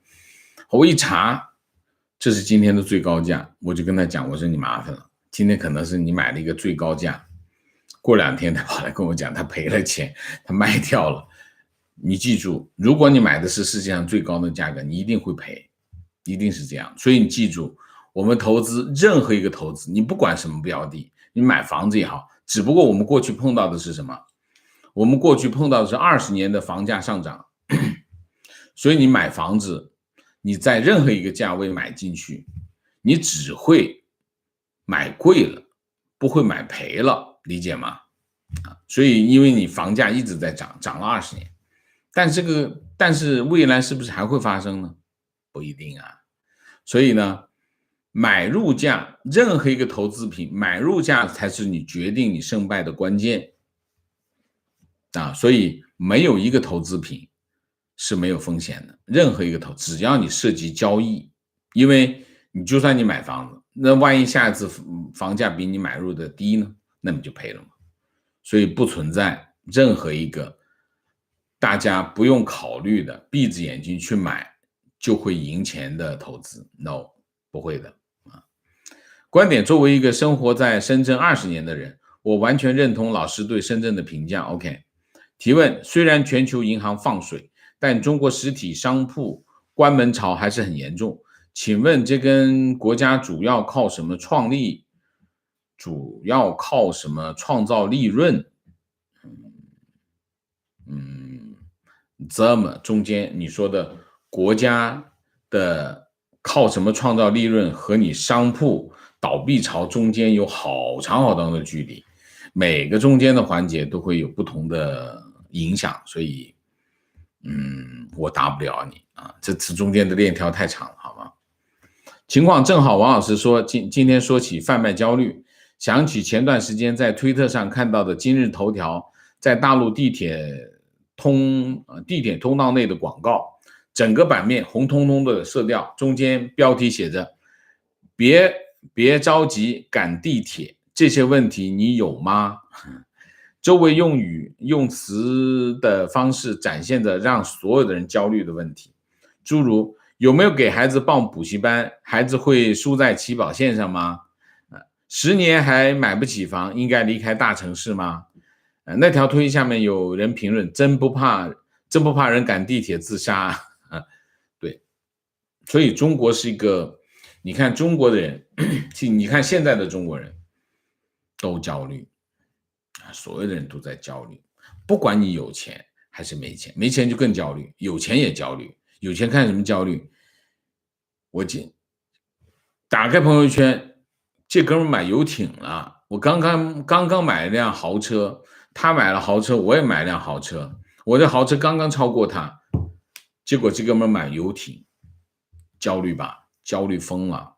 Speaker 1: 我一查，这是今天的最高价，我就跟他讲，我说你麻烦了，今天可能是你买了一个最高价，过2天他跑来跟我讲他赔了钱，他卖掉了。你记住，如果你买的是世界上最高的价格，你一定会赔，一定是这样。所以你记住，我们投资任何一个投资，你不管什么标的，你买房子也好，只不过我们过去碰到的是什么？我们过去碰到的是20年的房价上涨，所以你买房子，你在任何一个价位买进去，你只会买贵了，不会买赔了，理解吗？所以因为你房价一直在涨了20年，但是未来是不是还会发生呢？不一定啊。所以呢，买入价，任何一个投资品，买入价才是你决定你胜败的关键啊。所以没有一个投资品是没有风险的，任何一个只要你涉及交易，因为你就算你买房子，那万一下一次房价比你买入的低呢，那你就赔了嘛。所以不存在任何一个大家不用考虑的，闭着眼睛去买就会赢钱的投资 ，no， 不会的啊。观点：作为一个生活在深圳20年的人，我完全认同老师对深圳的评价。OK， 提问：虽然全球银行放水，但中国实体商铺关门潮还是很严重，请问这跟国家主要靠什么创造利润？这么中间你说的国家的靠什么创造利润和你商铺倒闭潮中间有好长的距离，每个中间的环节都会有不同的影响，所以我答不了你啊，这次中间的链条太长了，好吗？情况正好，王老师说今天说起贩卖焦虑，想起前段时间在推特上看到的今日头条在大陆地铁通道内的广告，整个版面红彤彤的色调，中间标题写着别着急赶地铁，这些问题你有吗？周围用词的方式展现着让所有的人焦虑的问题，诸如有没有给孩子报补习班，孩子会输在起跑线上吗？10年还买不起房，应该离开大城市吗？那条推下面有人评论，真不怕人赶地铁自杀对，所以中国是一个，你看中国的人，你看现在的中国人都焦虑，所有的人都在焦虑，不管你有钱还是没钱，没钱就更焦虑，有钱也焦虑，有钱看什么焦虑？我打开朋友圈，这哥们买游艇了，我刚刚买了辆豪车，他买了豪车，我也买辆豪车，我的豪车刚刚超过他，结果这哥们买游艇，焦虑吧，焦虑疯了。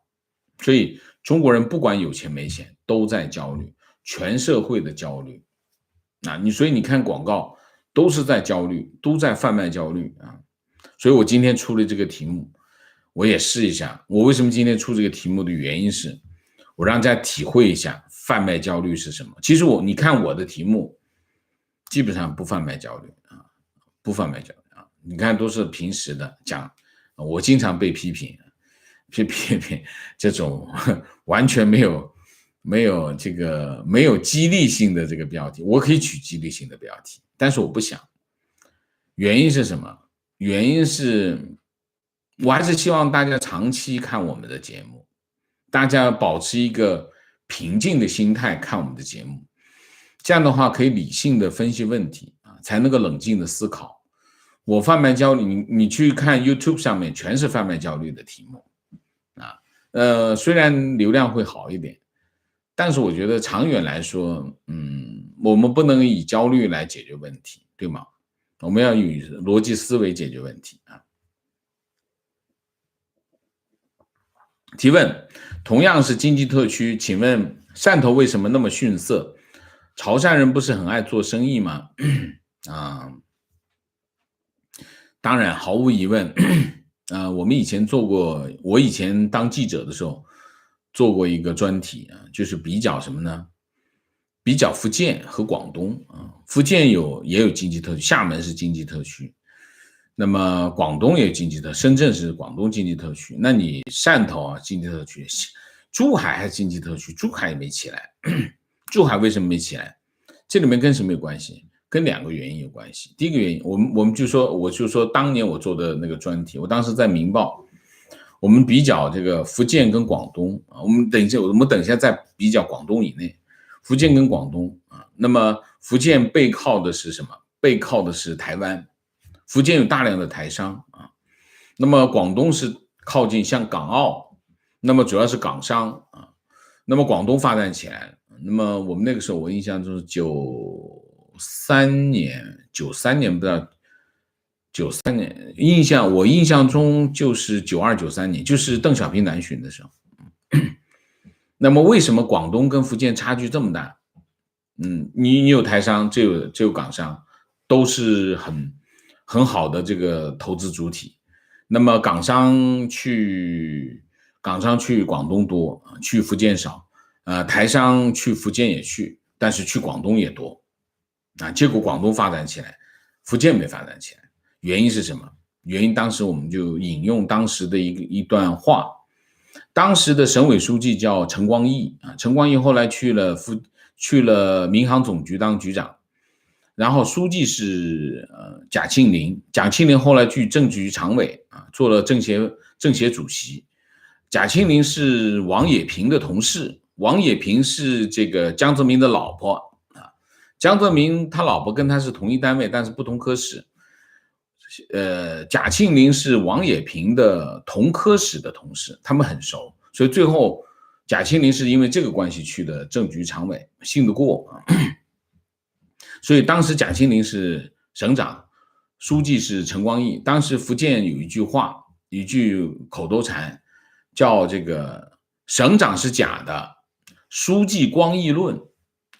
Speaker 1: 所以中国人不管有钱没钱都在焦虑，全社会的焦虑。所以你看广告都是在焦虑，都在贩卖焦虑啊。所以我今天出了这个题目，我也试一下。我为什么今天出这个题目的原因是，我让大家体会一下贩卖焦虑是什么。其实你看我的题目，基本上不贩卖焦虑啊，不贩卖焦虑啊。你看都是平时的讲，我经常被批评这种完全没有激励性的这个标题，我可以取激励性的标题，但是我不想。原因是什么？原因是我还是希望大家长期看我们的节目，大家保持一个平静的心态看我们的节目，这样的话可以理性的分析问题啊，才能够冷静的思考。我贩卖焦虑，你去看 YouTube 上面全是贩卖焦虑的题目啊，虽然流量会好一点，但是我觉得长远来说，我们不能以焦虑来解决问题，对吗？我们要以逻辑思维解决问题啊。提问：同样是经济特区，请问汕头为什么那么逊色？潮汕人不是很爱做生意吗？当然，毫无疑问，我们以前做过，我以前当记者的时候做过一个专题啊，就是比较什么呢？比较福建和广东啊，福建也有经济特区，厦门是经济特区，那么广东也有经济特区，深圳是广东经济特区，那你汕头啊经济特区，珠海还是经济特区，珠海也没起来，珠海为什么没起来？这里面跟什么有关系？跟2个原因有关系。第一个原因，我就说当年我做的那个专题，我当时在《明报》，我们比较这个福建跟广东啊，我们等一下再比较广东以内，福建跟广东啊，那么福建背靠的是什么？背靠的是台湾，福建有大量的台商啊，那么广东是靠近像港澳，那么主要是港商啊，那么广东发展起来，那么我们那个时候我印象中是93年不知道93年，我印象中就是92、93年，就是邓小平南巡的时候。那么为什么广东跟福建差距这么大？你有台商，就有港商，都是很好的这个投资主体。那么港商去广东多，去福建少。台商去福建也去，但是去广东也多。结果广东发展起来，福建没发展起来。原因是什么？原因当时我们就引用当时的一段话。当时的省委书记叫陈光义啊，陈光义后来去了民航总局当局长，然后书记是贾庆林，贾庆林后来去政局常委啊，做了政协主席。贾庆林是王冶平的同事，王冶平是这个江泽民的老婆啊，江泽民他老婆跟他是同一单位，但是不同科室。贾庆林是王冶平的同科室的同事，他们很熟，所以最后贾庆林是因为这个关系去的政局常委，信得过啊。所以当时贾庆林是省长，书记是陈光义。当时福建有一句话，一句口头禅，叫这个省长是假的，书记光义论。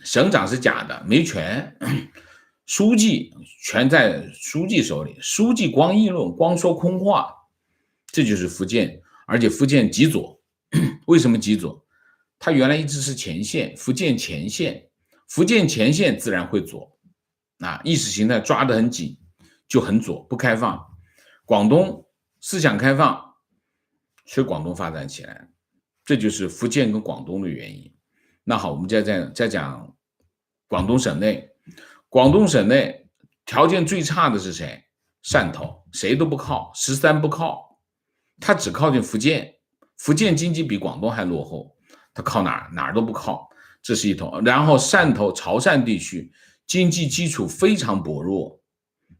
Speaker 1: 省长是假的，没权。书记全在书记手里，书记光议论，光说空话，这就是福建。而且福建极左，为什么极左？它原来一直是前线，福建前线，福建前线自然会左，意识形态抓得很紧，就很左，不开放。广东思想开放，所以广东发展起来，这就是福建跟广东的原因。那好，我们再讲广东省内。广东省内条件最差的是谁？汕头，谁都不靠，13不靠，他只靠近福建。福建经济比广东还落后，他靠哪儿都不靠，这是一头。然后汕头、潮汕地区经济基础非常薄弱，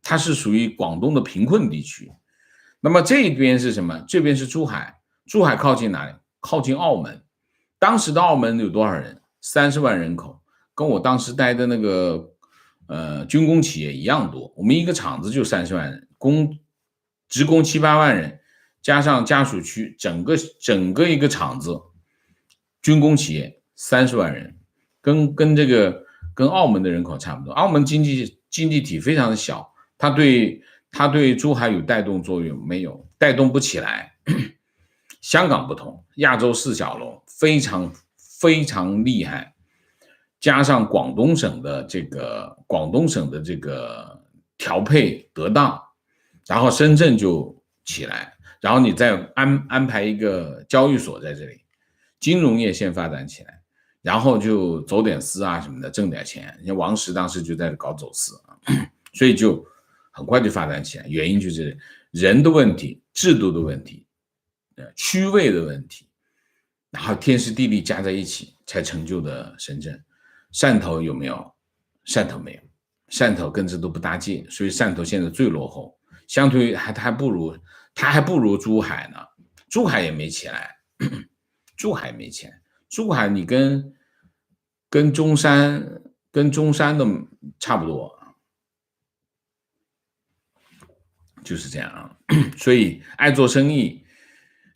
Speaker 1: 它是属于广东的贫困地区。那么这边是什么？这边是珠海，珠海靠近哪里？靠近澳门。当时的澳门有多少人？30万人口，跟我当时待的那个军工企业一样多。我们一个厂子就30万人，职工7、8万人，加上家属区，整个一个厂子，军工企业30万人，跟澳门的人口差不多。澳门经济体非常的小，它对珠海有带动作用没有？带动不起来。香港不同，亚洲四小龙非常厉害，加上广东省的这个调配得当，然后深圳就起来，然后你再安排一个交易所在这里，金融业先发展起来，然后就走点私什么的，挣点钱。像王石当时就在搞走私所以就很快就发展起来。原因就是人的问题、制度的问题、区位的问题，然后天时地利加在一起才成就的深圳。汕头有没有？汕头没有，汕头跟这都不搭界，所以汕头现在最落后，相对于还不如珠海呢。珠海也没起来，珠海没起来。珠海你跟中山的差不多，就是这样所以爱做生意，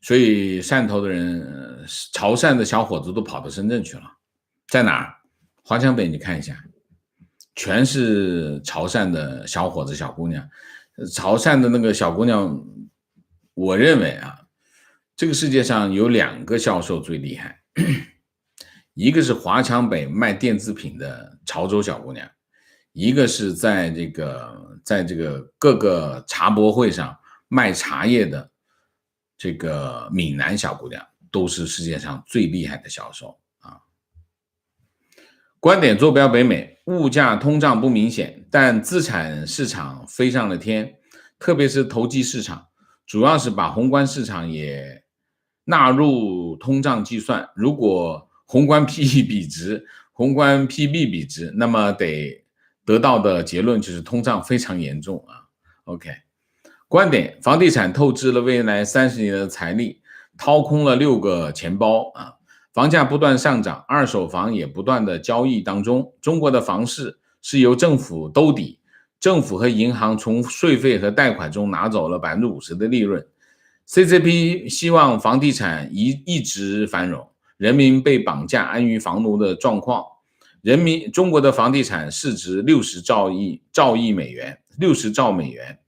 Speaker 1: 所以汕头的人，潮汕的小伙子都跑到深圳去了。在哪儿？华强北你看一下，全是潮汕的小伙子小姑娘。潮汕的那个小姑娘，我认为这个世界上有2个销售最厉害，一个是华强北卖电子品的潮州小姑娘，一个是在这个各个茶博会上卖茶叶的这个闽南小姑娘，都是世界上最厉害的销售。观点坐标北美，物价通胀不明显，但资产市场飞上了天，特别是投机市场，主要是把宏观市场也纳入通胀计算。如果宏观 PE 比值、宏观 PB 比值，那么得到的结论就是通胀非常严重OK， 观点：房地产透支了未来30年的财力，掏空了6个钱包房价不断上涨，二手房也不断的交易当中。中国的房市是由政府兜底，政府和银行从税费和贷款中拿走了50%的利润。CCP 希望房地产一直繁荣，人民被绑架安于房奴的状况。中国的房地产市值60兆美元，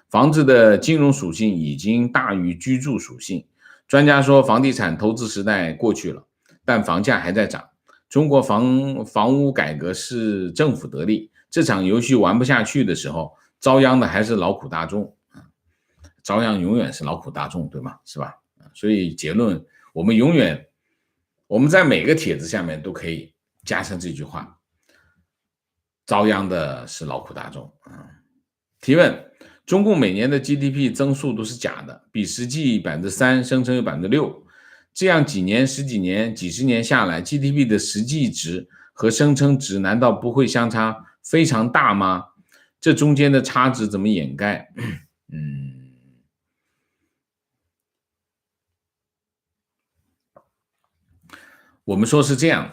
Speaker 1: 房子的金融属性已经大于居住属性。专家说，房地产投资时代过去了，但房价还在涨。中国房屋改革是政府得利，这场游戏玩不下去的时候，遭殃的还是劳苦大众遭殃永远是劳苦大众，对吗？是吧？所以结论，我们在每个帖子下面都可以加上这句话：遭殃的是劳苦大众提问：中共每年的 GDP 增速都是假的，比实际 3%， 声称有 6%， 这样几年、10几年、几十年下来， GDP 的实际值和声称值难道不会相差非常大吗？这中间的差值怎么掩盖？我们说是这样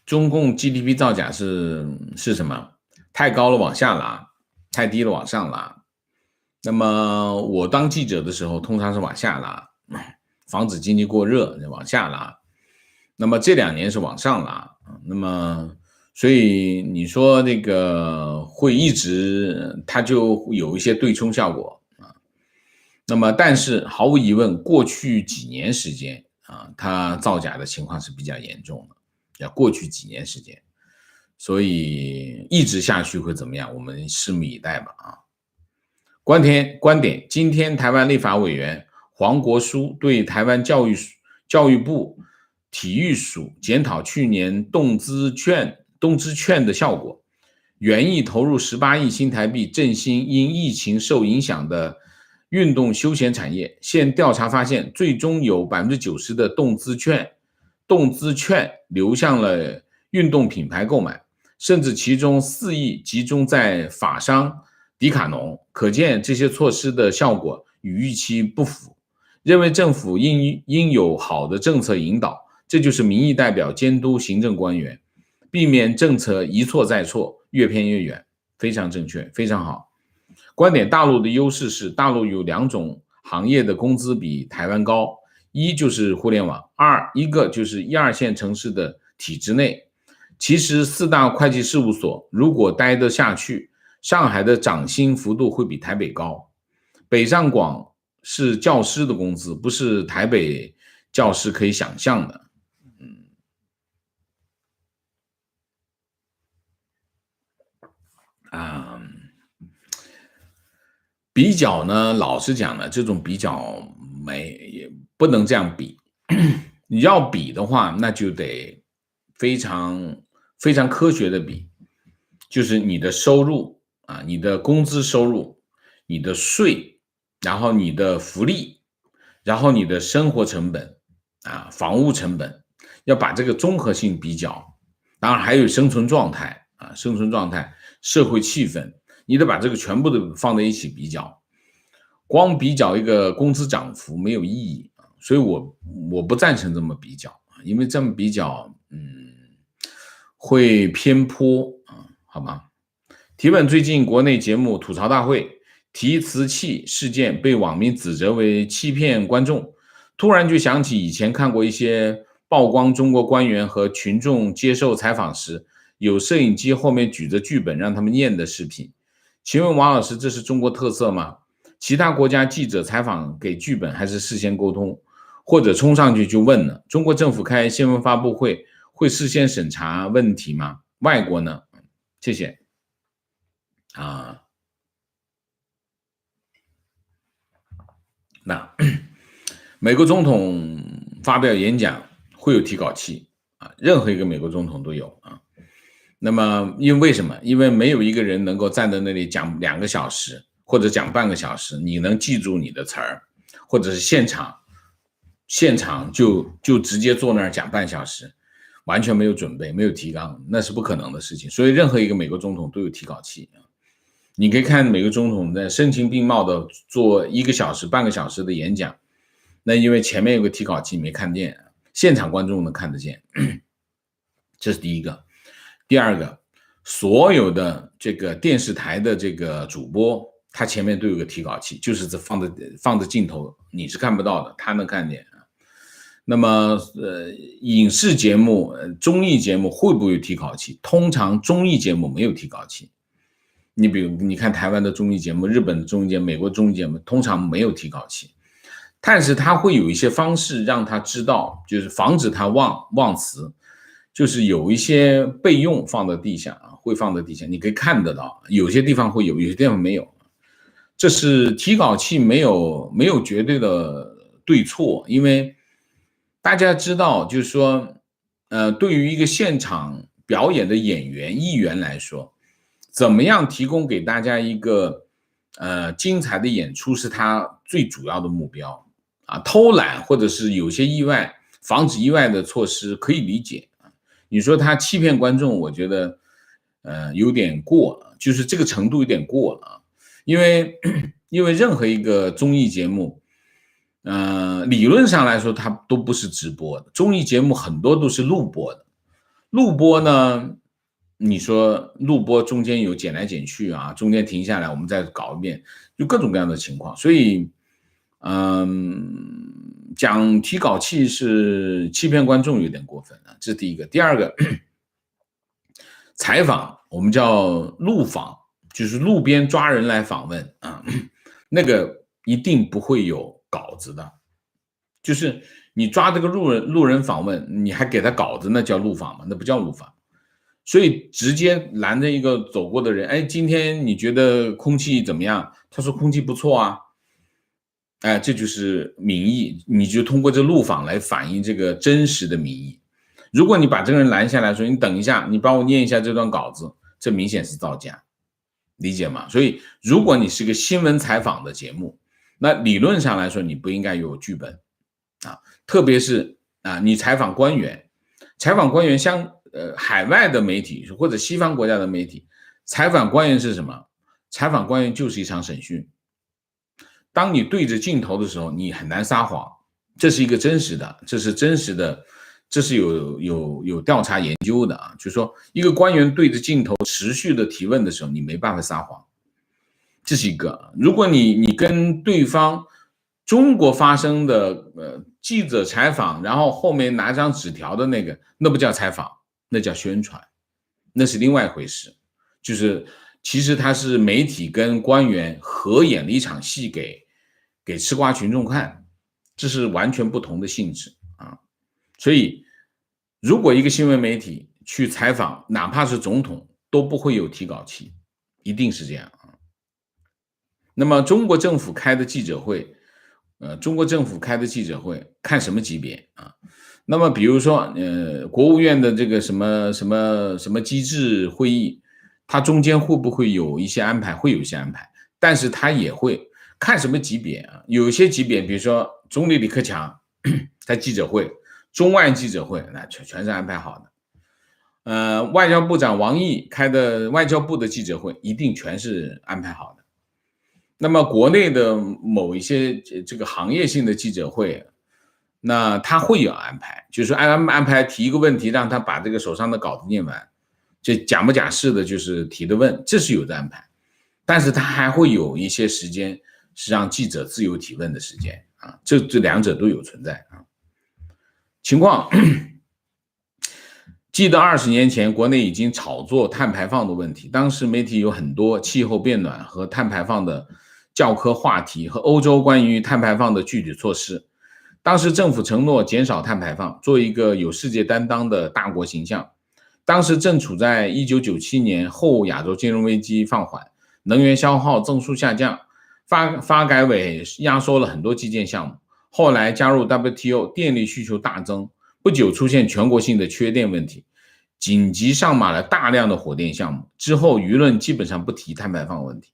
Speaker 1: 中共 GDP 造假是什么？太高了往下拉，太低了往上拉。那么我当记者的时候通常是往下拉，防止经济过热往下拉。那么这2年是往上拉，那么所以你说这个会一直它就有一些对冲效果那么但是毫无疑问，过去几年时间它造假的情况是比较严重的，要过去几年时间，所以一直下去会怎么样？我们拭目以待吧观点：今天台湾立法委员黄国书对台湾教育部体育署检讨去年动资券的效果，原意投入18亿新台币振兴因疫情受影响的运动休闲产业，现调查发现，最终有 90% 的动资券流向了运动品牌购买，甚至其中4亿集中在法商迪卡侬，可见这些措施的效果与预期不符。认为政府应有好的政策引导，这就是民意代表监督行政官员，避免政策一错再错，越偏越远。非常正确，非常好。观点：大陆的优势是大陆有2种行业的工资比台湾高，一就是互联网，一个就是1、2线城市的体制内。其实4大会计事务所如果待得下去，上海的涨薪幅度会比台北高。北上广是教师的工资，不是台北教师可以想象的。比较呢，老实讲呢，这种比较也不能这样比。你要比的话，那就得非常非常科学的比，就是你的收入你的工资收入，你的税，然后你的福利，然后你的生活成本房屋成本，要把这个综合性比较。当然还有生存状态社会气氛，你得把这个全部都放在一起比较。光比较一个工资涨幅没有意义，所以我不赞成这么比较，因为这么比较会偏颇好吗？提问：最近国内节目吐槽大会提瓷器事件被网民指责为欺骗观众，突然就想起以前看过一些曝光中国官员和群众接受采访时，有摄影机后面举着剧本让他们念的视频。请问王老师，这是中国特色吗？其他国家记者采访给剧本还是事先沟通，或者冲上去就问了？中国政府开新闻发布会会事先审查问题吗？外国呢？谢谢那美国总统发表演讲会有提稿器任何一个美国总统都有那么因为什么？因为没有一个人能够站在那里讲2个小时或者讲半个小时，你能记住你的词儿，或者是现场就直接坐那儿讲半小时，完全没有准备，没有提纲，那是不可能的事情。所以任何一个美国总统都有提稿器你可以看美国总统在声情并茂的做1个小时、半个小时的演讲，那因为前面有个提稿器没看见，现场观众能看得见，这是第一个。第二个，所有的这个电视台的这个主播，他前面都有个提稿器，就是这放着镜头，你是看不到的，他能看见那么影视节目、综艺节目会不会有提稿器？通常综艺节目没有提稿器。你比如你看台湾的综艺节目、日本的综艺节目、美国综艺节目，通常没有提稿器，但是他会有一些方式让他知道，就是防止他忘词，就是有一些备用放在地下会放在地下，你可以看得到，有些地方会有，有些地方没有。这是提稿器没有绝对的对错，因为大家知道，就是说，对于一个现场表演的艺员来说，怎么样提供给大家一个精彩的演出是他最主要的目标偷懒或者是有些防止意外的措施可以理解你说他欺骗观众，我觉得有点过了，就是这个程度有点过了因为任何一个综艺节目理论上来说它都不是直播的，综艺节目很多都是录播的。录播呢，你说录播中间有剪来剪去中间停下来我们再搞一遍，就各种各样的情况。所以讲提稿器是欺骗观众有点过分这是第一个。第二个，采访我们叫路访，就是路边抓人来访问那个一定不会有稿子的，就是你抓这个路人访问，你还给他稿子，那叫路访吗？那不叫路访。所以直接拦着一个走过的人，哎，今天你觉得空气怎么样？他说空气不错啊。哎，这就是民意，你就通过这路访来反映这个真实的民意。如果你把这个人拦下来说，你等一下，你帮我念一下这段稿子，这明显是造假，理解吗？所以如果你是个新闻采访的节目，那理论上来说你不应该有剧本啊，特别是你采访官员，像海外的媒体或者西方国家的媒体，采访官员是什么？采访官员就是一场审讯。当你对着镜头的时候，你很难撒谎，这是一个真实的，这是真实的，这是有调查研究的啊。就是说，一个官员对着镜头持续的提问的时候，你没办法撒谎，这是一个。如果你跟对方中国发生的记者采访，然后后面拿张纸条的那个，那不叫采访，那叫宣传，那是另外一回事。就是其实他是媒体跟官员合演了一场戏给吃瓜群众看，这是完全不同的性质啊。所以如果一个新闻媒体去采访哪怕是总统，都不会有提稿期，一定是这样啊。那么中国政府开的记者会看什么级别啊？那么比如说国务院的这个什么机制会议，它中间会不会有一些安排？会有一些安排，但是它也会看什么级别啊？有一些级别，比如说总理李克强在记者会、中外记者会，那全是安排好的。外交部长王毅开的外交部的记者会，一定全是安排好的。那么国内的某一些这个行业性的记者会，那他会有安排，就是说安排提一个问题，让他把这个手上的稿子念完，这假模假式的就是提的问，这是有的安排。但是他还会有一些时间是让记者自由提问的时间啊，这两者都有存在啊。情况记得20年前国内已经炒作碳排放的问题，当时媒体有很多气候变暖和碳排放的教科话题和欧洲关于碳排放的具体措施。当时政府承诺减少碳排放，做一个有世界担当的大国形象。当时正处在1997年后亚洲金融危机放缓，能源消耗增速下降，发改委压缩了很多基建项目。后来加入 WTO， 电力需求大增，不久出现全国性的缺电问题，紧急上马了大量的火电项目。之后舆论基本上不提碳排放问题，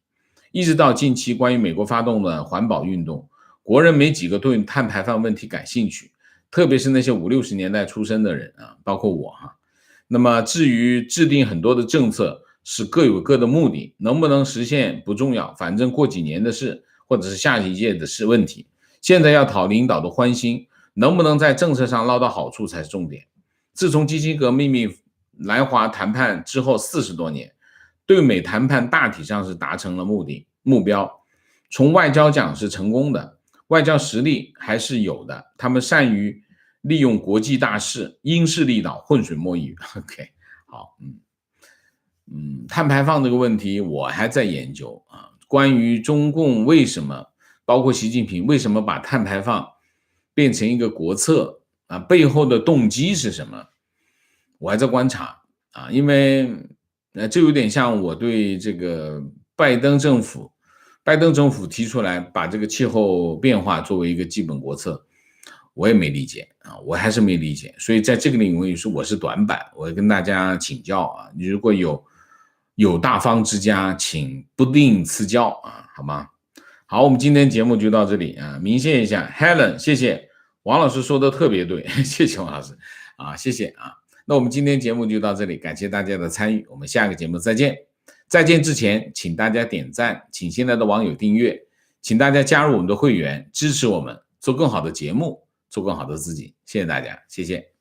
Speaker 1: 一直到近期关于美国发动的环保运动，国人没几个对碳排放问题感兴趣，特别是那些50、60年代出生的人啊，包括我哈。那么至于制定很多的政策是各有各的目的，能不能实现不重要，反正过几年的事，或者是下一届的事问题。现在要讨领导的欢心，能不能在政策上捞到好处才是重点。自从基辛格秘密来华谈判之后40多年，对美谈判大体上是达成了目标，从外交讲是成功的，外交实力还是有的，他们善于利用国际大势，因势利导，浑水摸鱼。OK， 好，碳排放这个问题我还在研究啊。关于中共为什么，包括习近平为什么把碳排放变成一个国策啊，背后的动机是什么？我还在观察啊，因为这有点像我对这个拜登政府提出来把这个气候变化作为一个基本国策，我也没理解啊，我还是没理解。所以在这个领域我是短板，我跟大家请教啊，你如果有大方之家，请不吝赐教啊，好吗？好，我们今天节目就到这里啊，鸣谢一下 Helen， 谢谢王老师说的特别对，谢谢王老师啊，谢谢啊。那我们今天节目就到这里，感谢大家的参与，我们下个节目再见。再见之前，请大家点赞，请新来的网友订阅，请大家加入我们的会员，支持我们做更好的节目，做更好的自己。谢谢大家，谢谢。